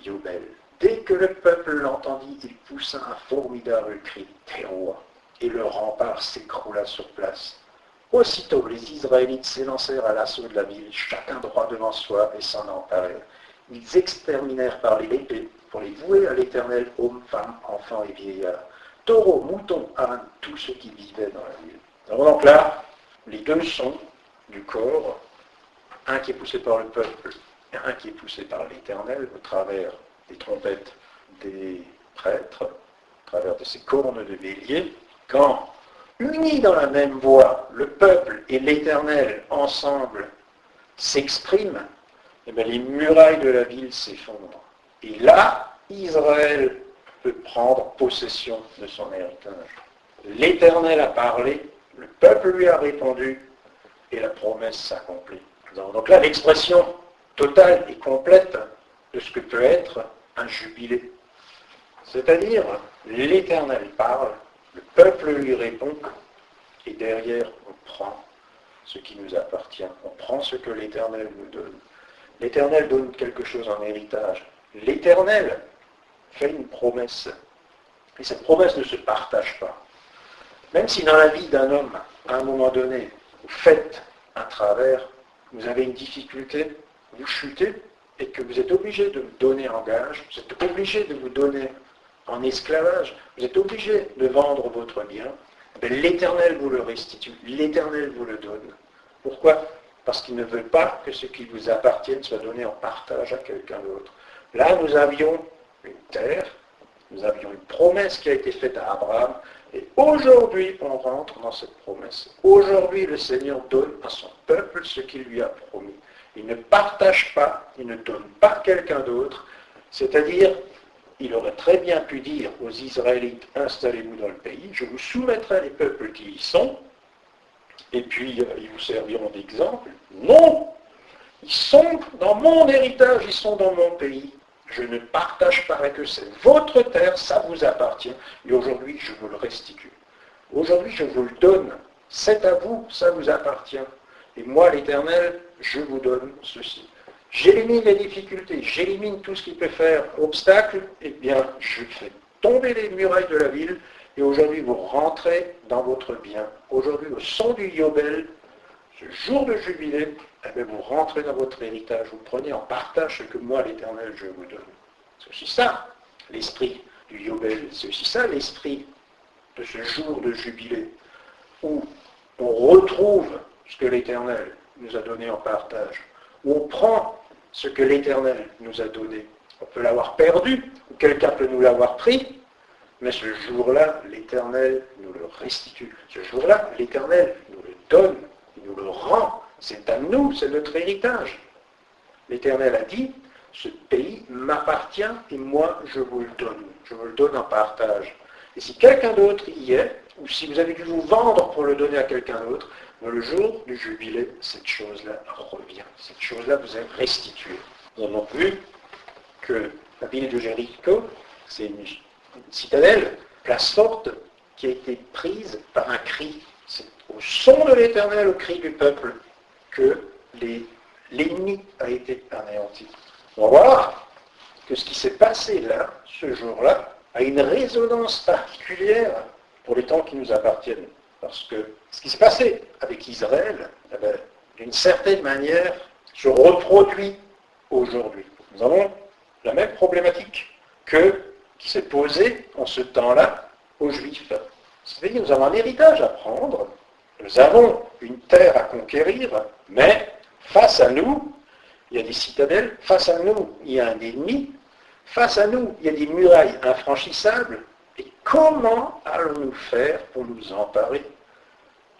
Yobel. Dès que le peuple l'entendit, il poussa un formidable cri, terror, et le rempart s'écroula sur place. Aussitôt, les Israélites s'élancèrent à l'assaut de la ville, chacun droit devant soi, et s'en emparèrent. Ils exterminèrent par l'épée, pour les vouer à l'Éternel, hommes, femmes, enfants et vieillards. Taureaux, moutons, ânes, tous ceux qui vivaient dans la ville. Alors donc là, les deux sons du corps, un qui est poussé par le peuple et un qui est poussé par l'Éternel, au travers des trompettes des prêtres, au travers de ces cornes de bélier, quand, unis dans la même voix, le peuple et l'Éternel ensemble s'expriment, et bien les murailles de la ville s'effondrent. Et là, Israël peut prendre possession de son héritage. L'Éternel a parlé, le peuple lui a répondu, et la promesse s'accomplit. Donc là, l'expression totale et complète de ce que peut être un jubilé. C'est-à-dire, l'Éternel parle, le peuple lui répond, et derrière, on prend ce qui nous appartient. On prend ce que l'Éternel nous donne. L'Éternel donne quelque chose en héritage. L'Éternel fait une promesse. Et cette promesse ne se partage pas. Même si dans la vie d'un homme, à un moment donné, vous faites un travers, vous avez une difficulté, vous chutez, et que vous êtes obligé de vous donner en gage, vous êtes obligé de vous donner en esclavage, vous êtes obligé de vendre votre bien, l'Éternel vous le restitue, l'Éternel vous le donne. Pourquoi ? Parce qu'il ne veut pas que ce qui vous appartienne soit donné en partage à quelqu'un d'autre. Là, nous avions une terre, nous avions une promesse qui a été faite à Abraham, et aujourd'hui, on rentre dans cette promesse. Aujourd'hui, le Seigneur donne à son peuple ce qu'il lui a promis. Il ne partage pas, il ne donne pas à quelqu'un d'autre, c'est-à-dire, il aurait très bien pu dire aux Israélites, installez-vous dans le pays, je vous soumettrai les peuples qui y sont, et puis ils vous serviront d'exemple. Non! Ils sont dans mon héritage, ils sont dans mon pays. Je ne partage pas avec eux, c'est votre terre, ça vous appartient, et aujourd'hui je vous le restitue. Aujourd'hui je vous le donne, c'est à vous, ça vous appartient. Et moi, l'Éternel, je vous donne ceci. J'élimine les difficultés, j'élimine tout ce qui peut faire obstacle, et bien je fais tomber les murailles de la ville, et aujourd'hui vous rentrez dans votre bien. Aujourd'hui, au son du Yobel, ce jour de jubilé, eh bien, vous rentrez dans votre héritage, vous prenez en partage ce que moi, l'Éternel, je vous donne. C'est aussi ça, l'esprit du Yobel, c'est aussi ça l'esprit de ce jour de jubilé, où on retrouve ce que l'Éternel nous a donné en partage, où on prend ce que l'Éternel nous a donné. On peut l'avoir perdu, ou quelqu'un peut nous l'avoir pris, mais ce jour-là, l'Éternel nous le restitue. Ce jour-là, l'Éternel nous le donne, il nous le rend. C'est à nous, c'est notre héritage. L'Éternel a dit, ce pays m'appartient et moi je vous le donne. Je vous le donne en partage. Et si quelqu'un d'autre y est, ou si vous avez dû vous vendre pour le donner à quelqu'un d'autre, le jour du jubilé, cette chose-là revient. Cette chose-là vous est restituée. Nous avons vu que la ville de Jéricho, c'est une citadelle, place forte, qui a été prise par un cri. C'est au son de l'Éternel, au cri du peuple, que l'ennemi a été anéanti. On va voir que ce qui s'est passé là, ce jour-là, a une résonance particulière pour les temps qui nous appartiennent. Parce que ce qui s'est passé avec Israël, d'une certaine manière, se reproduit aujourd'hui. Nous avons la même problématique qui s'est posée en ce temps-là aux Juifs. C'est-à-dire que nous avons un héritage à prendre, nous avons une terre à conquérir, mais face à nous, il y a des citadelles, face à nous, il y a un ennemi, face à nous, il y a des murailles infranchissables. Et comment allons-nous faire pour nous emparer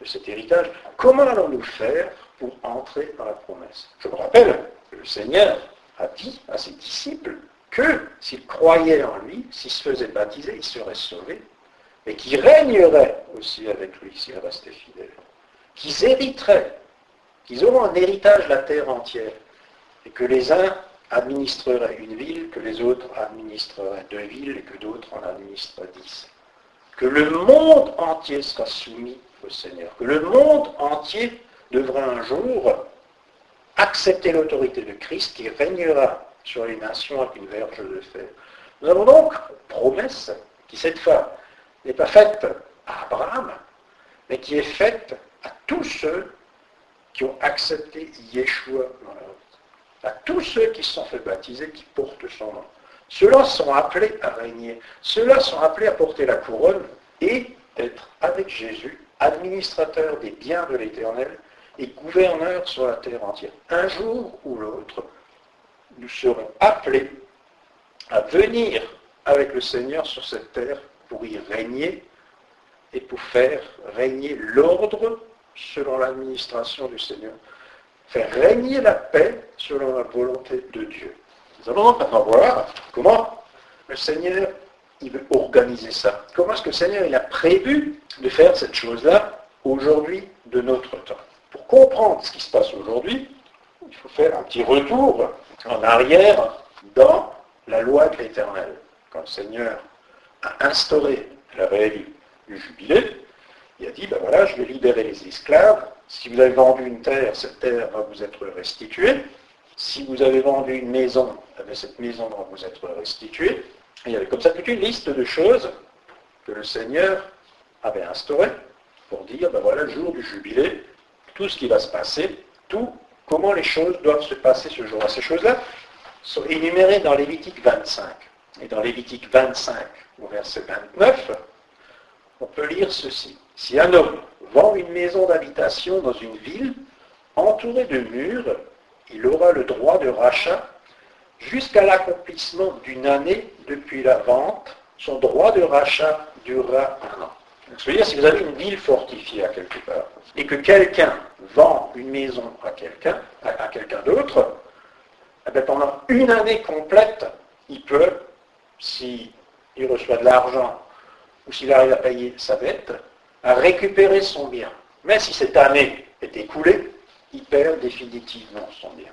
de cet héritage? Comment allons-nous faire pour entrer dans la promesse? Je me rappelle que le Seigneur a dit à ses disciples que s'ils croyaient en lui, s'ils se faisaient baptiser, ils seraient sauvés, et qu'ils régneraient aussi avec lui s'ils restaient fidèles, qu'ils hériteraient, qu'ils auront en héritage la terre entière, et que les uns administreraient une ville, que les autres administreraient 2 villes, et que d'autres en administreraient 10. Que le monde entier sera soumis au Seigneur, que le monde entier devra un jour accepter l'autorité de Christ qui régnera sur les nations avec une verge de fer. Nous avons donc une promesse qui, cette fois, n'est pas faite à Abraham, mais qui est faite à tous ceux qui ont accepté Yeshua dans leur vie, à tous ceux qui se sont fait baptiser, qui portent son nom. Ceux-là sont appelés à régner, ceux-là sont appelés à porter la couronne et d'être avec Jésus, administrateur des biens de l'Éternel et gouverneur sur la terre entière. Un jour ou l'autre, nous serons appelés à venir avec le Seigneur sur cette terre pour y régner et pour faire régner l'ordre selon l'administration du Seigneur, faire régner la paix selon la volonté de Dieu. Nous allons maintenant voir comment le Seigneur il veut organiser ça. Comment est-ce que le Seigneur il a prévu de faire cette chose-là aujourd'hui de notre temps. Pour comprendre ce qui se passe aujourd'hui, il faut faire un petit retour en arrière dans la loi de l'Éternel. Quand le Seigneur a instauré la règle du jubilé, il a dit, ben voilà, je vais libérer les esclaves. Si vous avez vendu une terre, cette terre va vous être restituée. Si vous avez vendu une maison, eh bien, cette maison va vous être restituée. Et il y avait comme ça toute une liste de choses que le Seigneur avait instaurées pour dire, ben voilà, le jour du jubilé, tout ce qui va se passer, comment les choses doivent se passer ce jour-là. Ces choses-là sont énumérées dans Lévitique 25. Et dans Lévitique 25, au verset 29, on peut lire ceci. Si un homme vend une maison d'habitation dans une ville entourée de murs, il aura le droit de rachat jusqu'à l'accomplissement d'une année depuis la vente. Son droit de rachat durera 1 an. Donc, c'est-à-dire, si vous avez une ville fortifiée à quelque part, et que quelqu'un vend une maison à quelqu'un d'autre, eh bien, pendant une année complète, il peut, s'il reçoit de l'argent ou s'il arrive à payer sa dette, à récupérer son bien. Mais si cette année est écoulée, il perd définitivement son bien.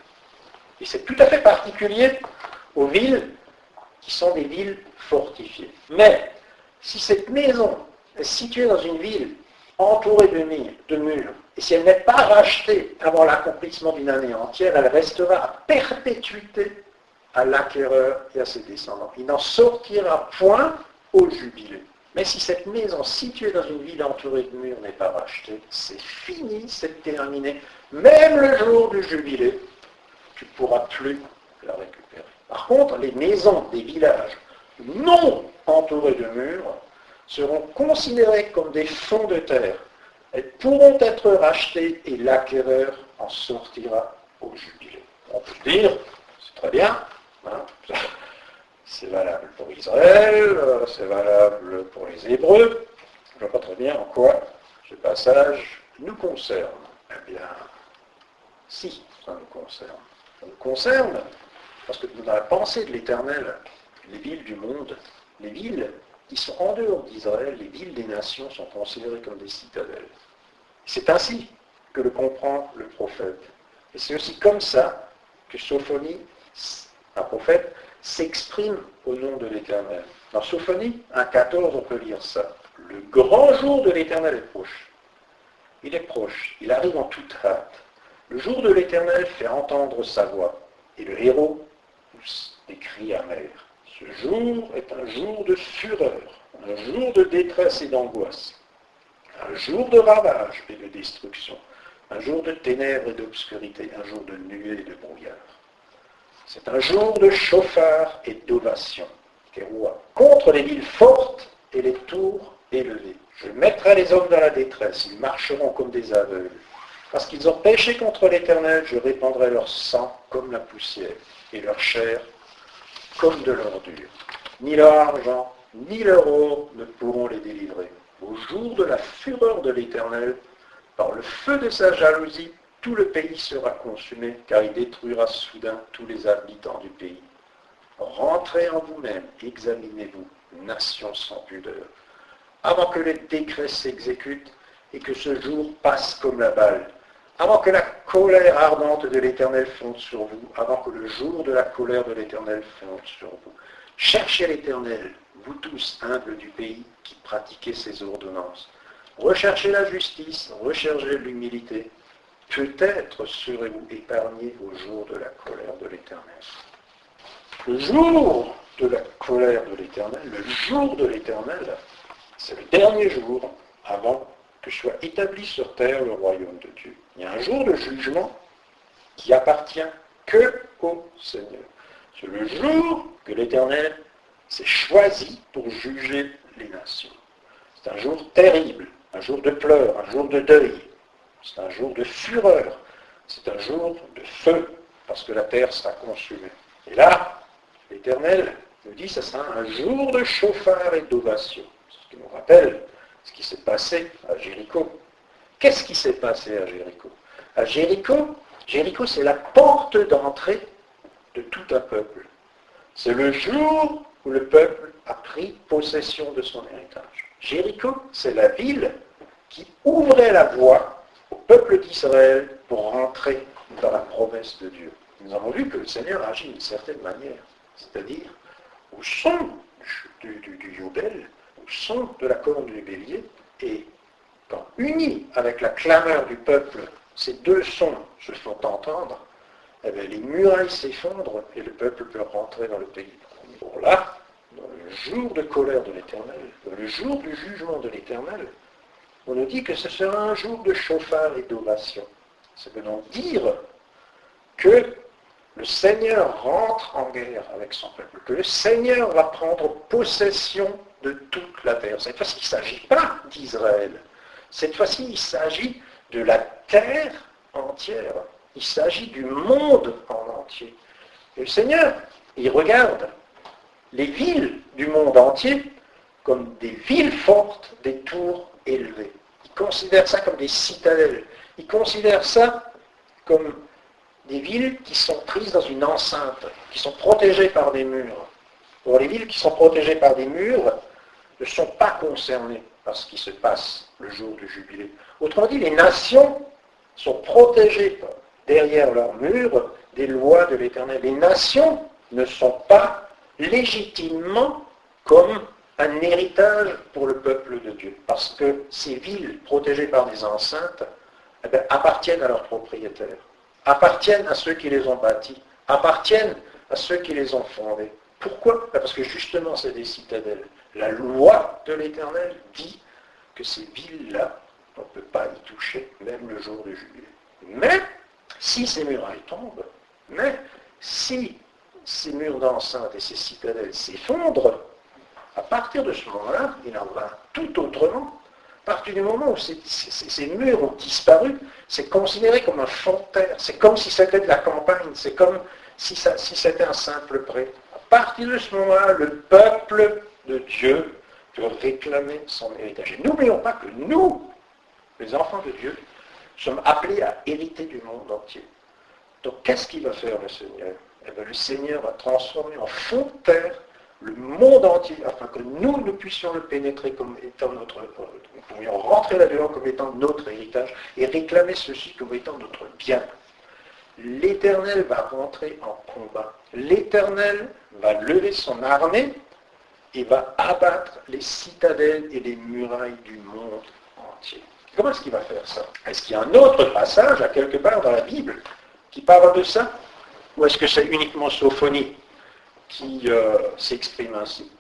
Et c'est tout à fait particulier aux villes qui sont des villes fortifiées. Mais si cette maison est située dans une ville entourée de murs, et si elle n'est pas rachetée avant l'accomplissement d'une année entière, elle restera à perpétuité à l'acquéreur et à ses descendants. Il n'en sortira point au jubilé. Mais si cette maison située dans une ville entourée de murs n'est pas rachetée, c'est fini, c'est terminé. Même le jour du jubilé, tu ne pourras plus la récupérer. Par contre, les maisons des villages non entourés de murs seront considérées comme des fonds de terre. Elles pourront être rachetées et l'acquéreur en sortira au jubilé. On peut dire, c'est très bien, hein, c'est valable pour Israël, c'est valable pour les Hébreux. Je ne vois pas très bien en quoi ce passage nous concerne. Eh bien, si, ça nous concerne. Ça nous concerne parce que dans la pensée de l'Éternel, les villes du monde, les villes qui sont en dehors d'Israël, les villes des nations sont considérées comme des citadelles. C'est ainsi que le comprend le prophète. Et c'est aussi comme ça que Sophonie, un prophète, s'exprime au nom de l'Éternel. Dans Sophonie 1,14, on peut lire ça. Le grand jour de l'Éternel est proche. Il est proche, il arrive en toute hâte. Le jour de l'Éternel fait entendre sa voix, et le héros pousse des cris amers. Ce jour est un jour de fureur, un jour de détresse et d'angoisse, un jour de ravage et de destruction, un jour de ténèbres et d'obscurité, un jour de nuée et de brouillard. C'est un jour de chauffard et d'ovation, Kéroua, contre les villes fortes et les tours élevées. Je mettrai les hommes dans la détresse, ils marcheront comme des aveugles. Parce qu'ils ont péché contre l'Éternel, je répandrai leur sang comme la poussière, et leur chair comme de l'ordure. Ni leur argent, ni leur or ne pourront les délivrer. Au jour de la fureur de l'Éternel, par le feu de sa jalousie, tout le pays sera consumé, car il détruira soudain tous les habitants du pays. Rentrez en vous-même, examinez-vous, nation sans pudeur, avant que les décrets s'exécutent et que ce jour passe comme la balle, avant que la colère ardente de l'Éternel fonde sur vous, avant que le jour de la colère de l'Éternel fonde sur vous. Cherchez l'Éternel, vous tous humbles du pays qui pratiquez ses ordonnances. Recherchez la justice, recherchez l'humilité. Peut-être serez-vous épargnés au jour de la colère de l'Éternel. Le jour de la colère de l'Éternel, le jour de l'Éternel, c'est le dernier jour avant que soit établi sur terre le royaume de Dieu. Il y a un jour de jugement qui appartient que au Seigneur. C'est le jour que l'Éternel s'est choisi pour juger les nations. C'est un jour terrible, un jour de pleurs, un jour de deuil. C'est un jour de fureur. C'est un jour de feu, parce que la terre sera consumée. Et là, l'Éternel nous dit que ce sera un jour de chauffard et d'ovation. Ce qui nous rappelle ce qui s'est passé à Jéricho. Qu'est-ce qui s'est passé à Jéricho? À Jéricho, c'est la porte d'entrée de tout un peuple. C'est le jour où le peuple a pris possession de son héritage. Jéricho, c'est la ville qui ouvrait la voie au peuple d'Israël pour rentrer dans la promesse de Dieu. Nous avons vu que le Seigneur agit d'une certaine manière, c'est-à-dire au son du Yobel, au son de la corne du bélier, et quand unis avec la clameur du peuple, ces deux sons se font entendre, eh bien, les murailles s'effondrent et le peuple peut rentrer dans le pays. Pour là, dans le jour de colère de l'Éternel, dans le jour du jugement de l'Éternel, on nous dit que ce sera un jour de chauffard et d'ovation. Ça veut donc dire que le Seigneur rentre en guerre avec son peuple, que le Seigneur va prendre possession de toute la terre. Cette fois-ci, il ne s'agit pas d'Israël. Cette fois-ci, il s'agit de la terre entière. Il s'agit du monde en entier. Et le Seigneur, il regarde les villes du monde entier comme des villes fortes, des tours élevées. Il considère ça comme des citadelles. Il considère ça comme des villes qui sont prises dans une enceinte, qui sont protégées par des murs. Or, les villes qui sont protégées par des murs ne sont pas concernées par ce qui se passe le jour du jubilé. Autrement dit, les nations sont protégées derrière leurs murs des lois de l'Éternel. Les nations ne sont pas légitimement comme un héritage pour le peuple de Dieu. Parce que ces villes protégées par des enceintes appartiennent à leurs propriétaires, appartiennent à ceux qui les ont bâties, appartiennent à ceux qui les ont fondées. Pourquoi? Parce que justement, c'est des citadelles. La loi de l'Éternel dit que ces villes-là, on ne peut pas y toucher, même le jour du jugement. Mais, si ces murailles tombent, mais si ces murs d'enceinte et ces citadelles s'effondrent, à partir de ce moment-là, il en va tout autrement. À partir du moment où ces murs ont disparu, c'est considéré comme un fond de terre. C'est comme si c'était de la campagne. C'est comme si c'était un simple pré. À partir de ce moment-là, le peuple de Dieu peut réclamer son héritage. Et n'oublions pas que nous, les enfants de Dieu, sommes appelés à hériter du monde entier. Donc qu'est-ce qu'il va faire le Seigneur? Eh bien, le Seigneur va transformer en fond de terre le monde entier, afin que nous puissions le pénétrer comme étant notre... Nous pourrions rentrer là-dedans comme étant notre héritage et réclamer ceci comme étant notre bien. L'Éternel va rentrer en combat. L'Éternel va lever son armée et va abattre les citadelles et les murailles du monde entier. Comment est-ce qu'il va faire ça? Est-ce qu'il y a un autre passage, à quelque part dans la Bible, qui parle de ça? Ou est-ce que c'est uniquement Sophonie qui s'exprime ainsi?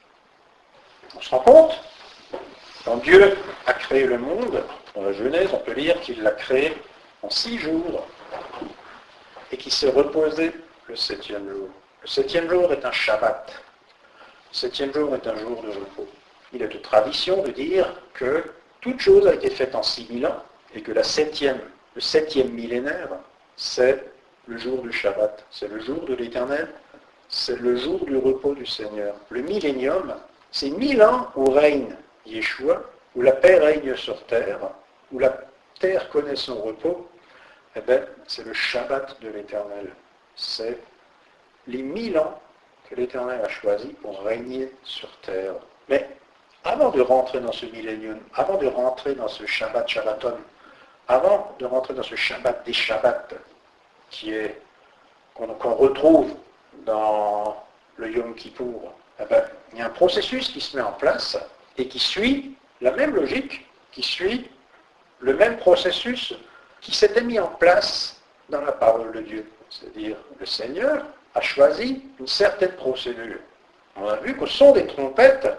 On se rend compte, quand Dieu a créé le monde, dans la Genèse, on peut lire qu'il l'a créé en 6 jours et qu'il s'est reposé le 7e jour. Le 7e jour est un Shabbat. Le 7e jour est un jour de repos. Il est de tradition de dire que toute chose a été faite en 6000 ans et que le 7e millénaire, c'est le jour du Shabbat, c'est le jour de l'Éternel, c'est le jour du repos du Seigneur. Le millénium, c'est 1000 ans où règne Yeshua, où la paix règne sur terre, où la terre connaît son repos. Eh bien, c'est le Shabbat de l'Éternel. C'est les 1000 ans que l'Éternel a choisi pour régner sur terre. Mais avant de rentrer dans ce millénium, avant de rentrer dans ce Shabbat Shabbaton, avant de rentrer dans ce Shabbat des Shabbats, qu'on retrouve dans le Yom Kippour, eh ben, il y a un processus qui se met en place et qui suit la même logique, qui suit le même processus qui s'était mis en place dans la parole de Dieu. C'est-à-dire, le Seigneur a choisi une certaine procédure. On a vu qu'au son des trompettes,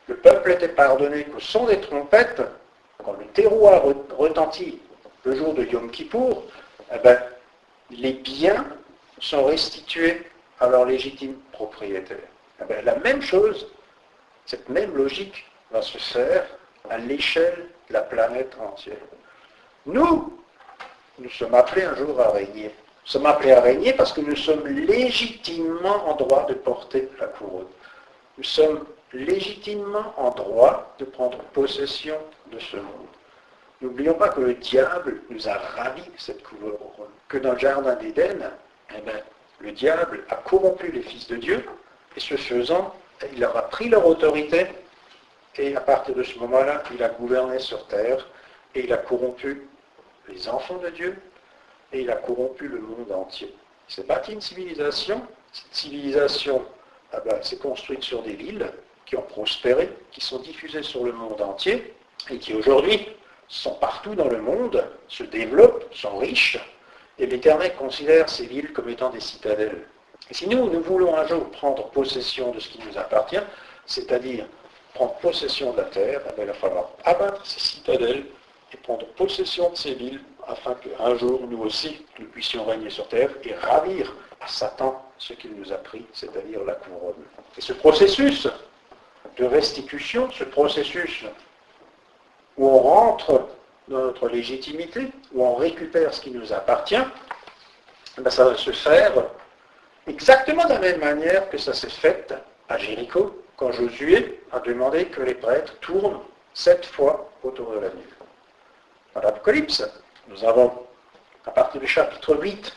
le peuple était pardonné, qu'au son des trompettes, quand le terroir retentit le jour de Yom Kippour, eh ben, les biens sont restitués à leurs légitimes propriétaires. Eh bien, la même chose, cette même logique va se faire à l'échelle de la planète entière. Nous sommes appelés un jour à régner. Nous sommes appelés à régner parce que nous sommes légitimement en droit de porter la couronne. Nous sommes légitimement en droit de prendre possession de ce monde. N'oublions pas que le diable nous a ravis cette couronne. Que dans le jardin d'Éden, eh bien, le diable a corrompu les fils de Dieu, et ce faisant, il leur a pris leur autorité, et à partir de ce moment-là, il a gouverné sur terre, et il a corrompu les enfants de Dieu, et il a corrompu le monde entier. Il s'est bâti une civilisation. Cette civilisation s'est construite sur des villes qui ont prospéré, qui sont diffusées sur le monde entier, et qui aujourd'hui sont partout dans le monde, se développent, sont riches, et l'Éternel considère ces villes comme étant des citadelles. Et si nous voulons un jour prendre possession de ce qui nous appartient, c'est-à-dire prendre possession de la terre, il va falloir abattre ces citadelles et prendre possession de ces villes, afin qu'un jour, nous aussi, nous puissions régner sur terre et ravir à Satan ce qu'il nous a pris, c'est-à-dire la couronne. Et ce processus de restitution, ce processus où on rentre dans notre légitimité, où on récupère ce qui nous appartient, ça va se faire exactement de la même manière que ça s'est fait à Jéricho, quand Josué a demandé que les prêtres tournent 7 fois autour de la ville. Dans l'Apocalypse, nous avons, à partir du chapitre 8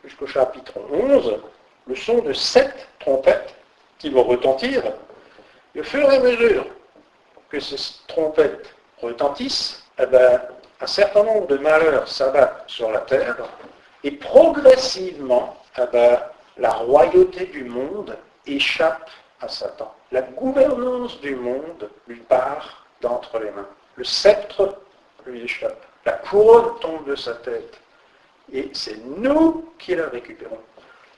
jusqu'au chapitre 11, le son de 7 trompettes qui vont retentir. Et au fur et à mesure que ces trompettes retentissent, un certain nombre de malheurs s'abattent sur la terre, et progressivement, la royauté du monde échappe à Satan. La gouvernance du monde lui part d'entre les mains. Le sceptre lui échappe. La couronne tombe de sa tête. Et c'est nous qui la récupérons.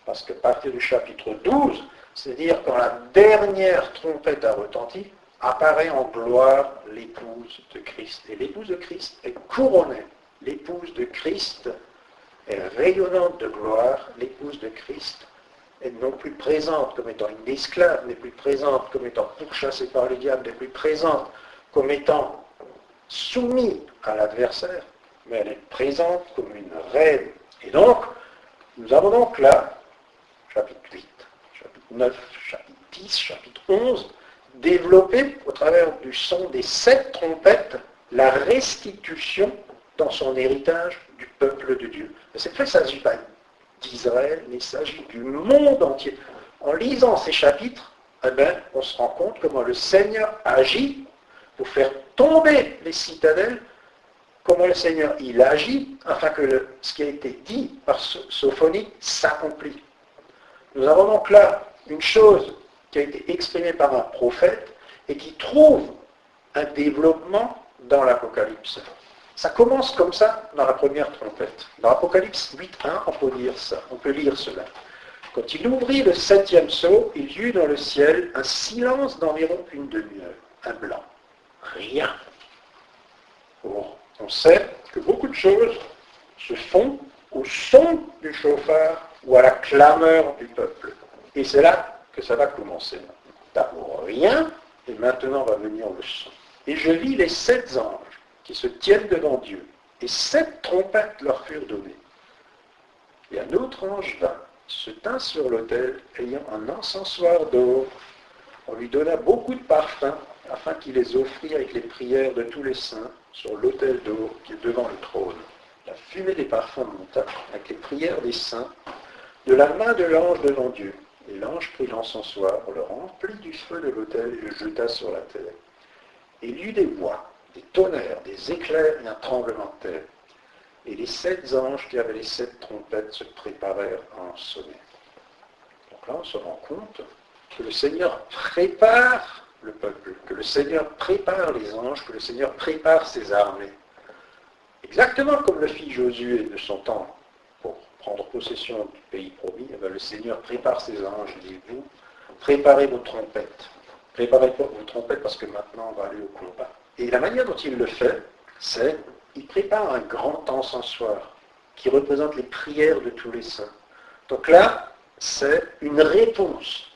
Parce qu'à partir du chapitre 12, c'est-à-dire quand la dernière trompette a retenti, apparaît en gloire l'épouse de Christ. Et l'épouse de Christ est couronnée. L'épouse de Christ est rayonnante de gloire. L'épouse de Christ est non plus présente comme étant une esclave, n'est plus présente comme étant pourchassée par le diable, n'est plus présente comme étant soumise à l'adversaire, mais elle est présente comme une reine. Et donc, nous avons donc là, chapitre 8, chapitre 9, chapitre 10, chapitre 11, développé au travers du son des 7 trompettes la restitution dans son héritage du peuple de Dieu. Mais cette fois, il ne s'agit pas d'Israël, mais il s'agit du monde entier. En lisant ces chapitres, on se rend compte comment le Seigneur agit pour faire tomber les citadelles, comment le Seigneur il agit afin que ce qui a été dit par Sophonie s'accomplisse. Nous avons donc là une chose qui a été exprimée par un prophète et qui trouve un développement dans l'Apocalypse. Ça commence comme ça dans la première trompette. Dans l'Apocalypse 8.1, on peut lire cela. Quand il ouvrit le 7e sceau, il y eut dans le ciel un silence d'environ une demi-heure, un blanc. Rien. Bon, on sait que beaucoup de choses se font au son du chauffard ou à la clameur du peuple. Et c'est là que ça va commencer. D'abord rien, et maintenant va venir le son. Et je vis les 7 anges qui se tiennent devant Dieu, et 7 trompettes leur furent données. Et un autre ange vint, se tint sur l'autel, ayant un encensoir d'or. On lui donna beaucoup de parfums, afin qu'il les offrît avec les prières de tous les saints sur l'autel d'or qui est devant le trône. La fumée des parfums monta, avec les prières des saints, de la main de l'ange devant Dieu. Et l'ange prit l'encensoir, le remplit du feu de l'autel et le jeta sur la terre. Et il y eut des voix, des tonnerres, des éclairs et un tremblement de terre. Et les 7 anges qui avaient les 7 trompettes se préparèrent à en sonner. Donc là, on se rend compte que le Seigneur prépare le peuple, que le Seigneur prépare les anges, que le Seigneur prépare ses armées. Exactement comme le fit Josué de son temps pour prendre possession du pays promis, le Seigneur prépare ses anges et dit, vous, préparez vos trompettes. Préparez vos trompettes parce que maintenant on va aller au combat. Et la manière dont il le fait, c'est il prépare un grand encensoir qui représente les prières de tous les saints. Donc là, c'est une réponse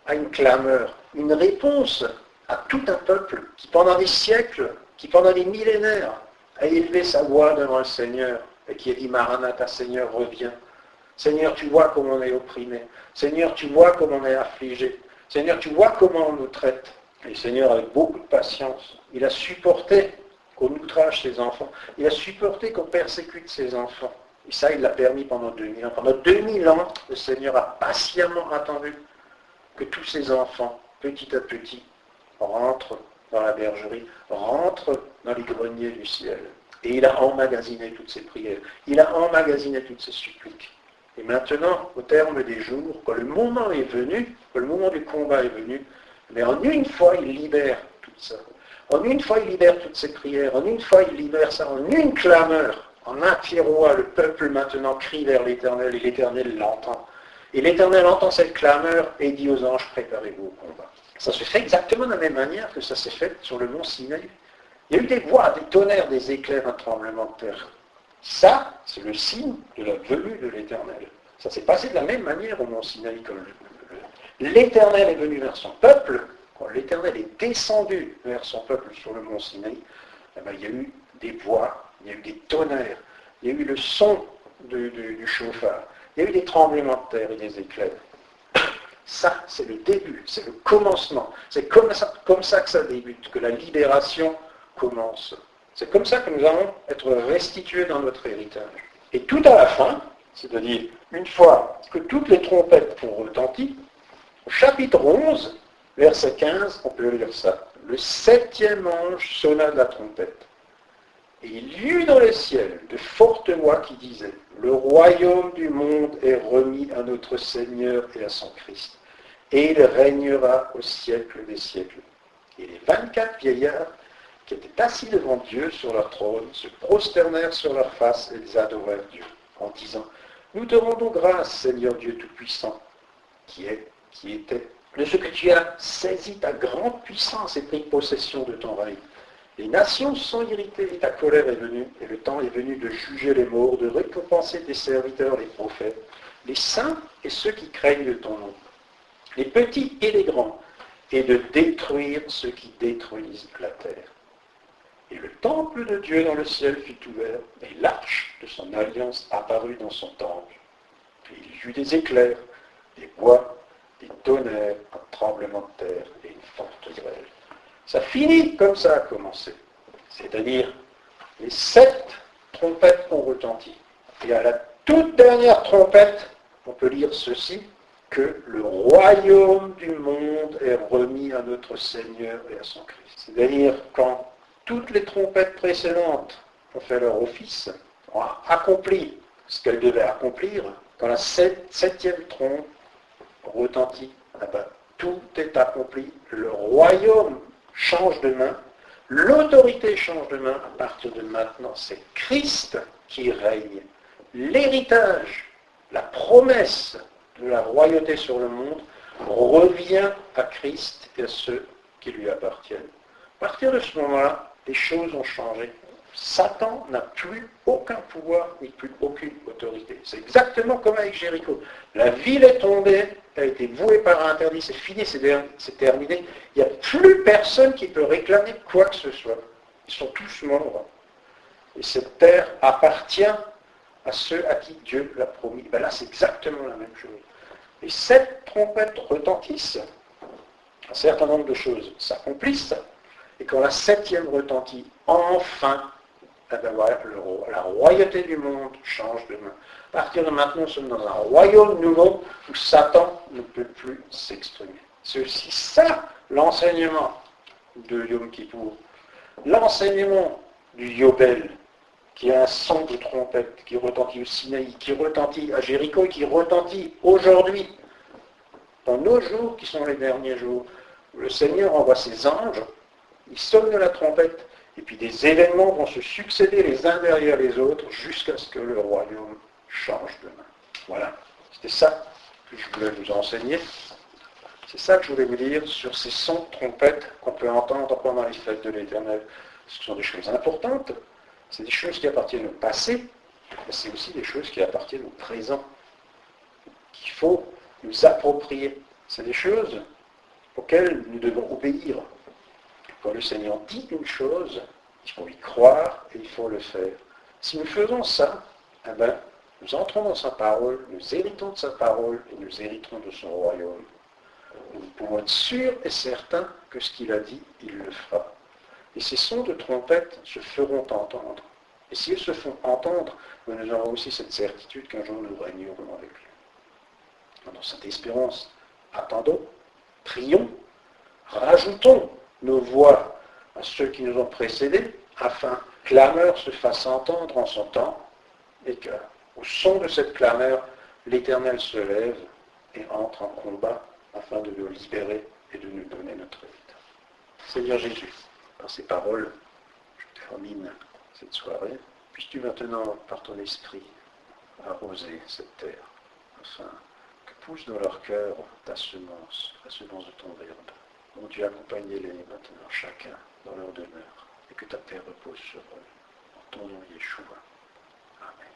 à une clameur, une réponse à tout un peuple qui pendant des siècles, qui pendant des millénaires a élevé sa voix devant le Seigneur et qui a dit Maranatha, Seigneur, reviens. Seigneur, tu vois comment on est opprimé. Seigneur, tu vois comment on est affligé. Seigneur, tu vois comment on nous traite. Et le Seigneur, avec beaucoup de patience, il a supporté qu'on outrage ses enfants. Il a supporté qu'on persécute ses enfants. Et ça, il l'a permis pendant 2000 ans. Pendant 2000 ans, le Seigneur a patiemment attendu que tous ses enfants, petit à petit, rentrent dans la bergerie, rentrent dans les greniers du ciel. Et il a emmagasiné toutes ses prières. Il a emmagasiné toutes ses suppliques. Et maintenant, au terme des jours, quand le moment est venu, quand le moment du combat est venu, mais en une fois, il libère tout ça. En une fois, il libère toutes ses prières. En une fois, il libère ça en une clameur. En un tiroir, le peuple maintenant crie vers l'Éternel et l'Éternel l'entend. Et l'Éternel entend cette clameur et dit aux anges, préparez-vous au combat. Ça se fait exactement de la même manière que ça s'est fait sur le mont Sinaï. Il y a eu des voix, des tonnerres, des éclairs, un tremblement de terre. Ça, c'est le signe de la venue de l'Éternel. Ça s'est passé de la même manière au mont Sinaï. Quand l'Éternel est venu vers son peuple, quand l'Éternel est descendu vers son peuple sur le mont Sinaï, il y a eu des voix, il y a eu des tonnerres, il y a eu le son du chauffard, il y a eu des tremblements de terre et des éclairs. Ça, c'est le début, c'est le commencement. C'est comme ça que ça débute, que la libération commence. C'est comme ça que nous allons être restitués dans notre héritage. Et tout à la fin, c'est-à-dire une fois que toutes les trompettes ont retenti, au chapitre 11, verset 15, on peut lire ça. Le 7e ange sonna de la trompette. Et il y eut dans le ciel de fortes voix qui disaient « Le royaume du monde est remis à notre Seigneur et à son Christ, et il régnera au siècle des siècles. » Et les 24 vieillards qui étaient assis devant Dieu sur leur trône se prosternèrent sur leur face et ils adorèrent Dieu, en disant « Nous te rendons grâce, Seigneur Dieu Tout-Puissant, qui est, qui était, de ce que tu as saisi ta grande puissance et pris possession de ton règne. Les nations sont irritées, ta colère est venue, et le temps est venu de juger les morts, de récompenser tes serviteurs, les prophètes, les saints et ceux qui craignent ton nom, les petits et les grands, et de détruire ceux qui détruisent la terre. Et le temple de Dieu dans le ciel fut ouvert, et l'arche de son alliance apparut dans son temple. Et il y eut des éclairs, des bois, des tonnerres, un tremblement de terre et une forte grêle. Ça finit comme ça a commencé. C'est-à-dire, les 7 trompettes ont retenti. Et à la toute dernière trompette, on peut lire ceci, que le royaume du monde est remis à notre Seigneur et à son Christ. C'est-à-dire, quand toutes les trompettes précédentes ont fait leur office, ont accompli ce qu'elles devaient accomplir, quand la 7e trompe retentit, tout est accompli. Le royaume change de main, l'autorité change de main. À partir de maintenant, c'est Christ qui règne. L'héritage, la promesse de la royauté sur le monde revient à Christ et à ceux qui lui appartiennent. À partir de ce moment-là, les choses ont changé. Satan n'a plus aucun pouvoir, ni plus aucune autorité. C'est exactement comme avec Jéricho. La ville est tombée, elle a été vouée par un interdit, c'est fini, c'est terminé. Il n'y a plus personne qui peut réclamer quoi que ce soit. Ils sont tous morts. Et cette terre appartient à ceux à qui Dieu l'a promis. Ben là, c'est exactement la même chose. Les 7 trompettes retentissent, un certain nombre de choses s'accomplissent, et quand la 7e retentit, enfin, voilà, la royauté du monde change de main. À partir de maintenant, nous sommes dans un royaume nouveau où Satan ne peut plus s'exprimer. C'est aussi ça l'enseignement de Yom Kippour. L'enseignement du Yobel, qui a un son de trompette, qui retentit au Sinaï, qui retentit à Jéricho et qui retentit aujourd'hui, dans nos jours qui sont les derniers jours. Le Seigneur envoie ses anges, ils sonnent de la trompette, et puis des événements vont se succéder les uns derrière les autres jusqu'à ce que le royaume change de main. Voilà, c'était ça que je voulais vous enseigner. C'est ça que je voulais vous dire sur ces sons de trompette qu'on peut entendre pendant les fêtes de l'Éternel. Ce sont des choses importantes, c'est des choses qui appartiennent au passé, mais c'est aussi des choses qui appartiennent au présent, qu'il faut nous approprier. C'est des choses auxquelles nous devons obéir. Quand le Seigneur dit une chose, il faut y croire et il faut le faire. Si nous faisons ça, nous entrons dans sa parole, nous héritons de sa parole et nous hériterons de son royaume. Nous pouvons être sûrs et certains que ce qu'il a dit, il le fera. Et ces sons de trompette se feront entendre. Et s'ils se font entendre, nous aurons aussi cette certitude qu'un jour nous régnerons avec lui. Dans cette espérance, attendons, prions, rajoutons nos voix à ceux qui nous ont précédés, afin que clameur se fasse entendre en son temps, et qu'au son de cette clameur, l'Éternel se lève et entre en combat, afin de nous libérer et de nous donner notre vie. Seigneur Jésus, par ces paroles, je termine cette soirée. Puisses-tu maintenant, par ton esprit, arroser cette terre, afin que pousse dans leur cœur ta semence, la semence de ton verbe, dont tu accompagnes-les maintenant chacun dans leur demeure, et que ta paix repose sur eux. En ton nom, Yeshua. Amen.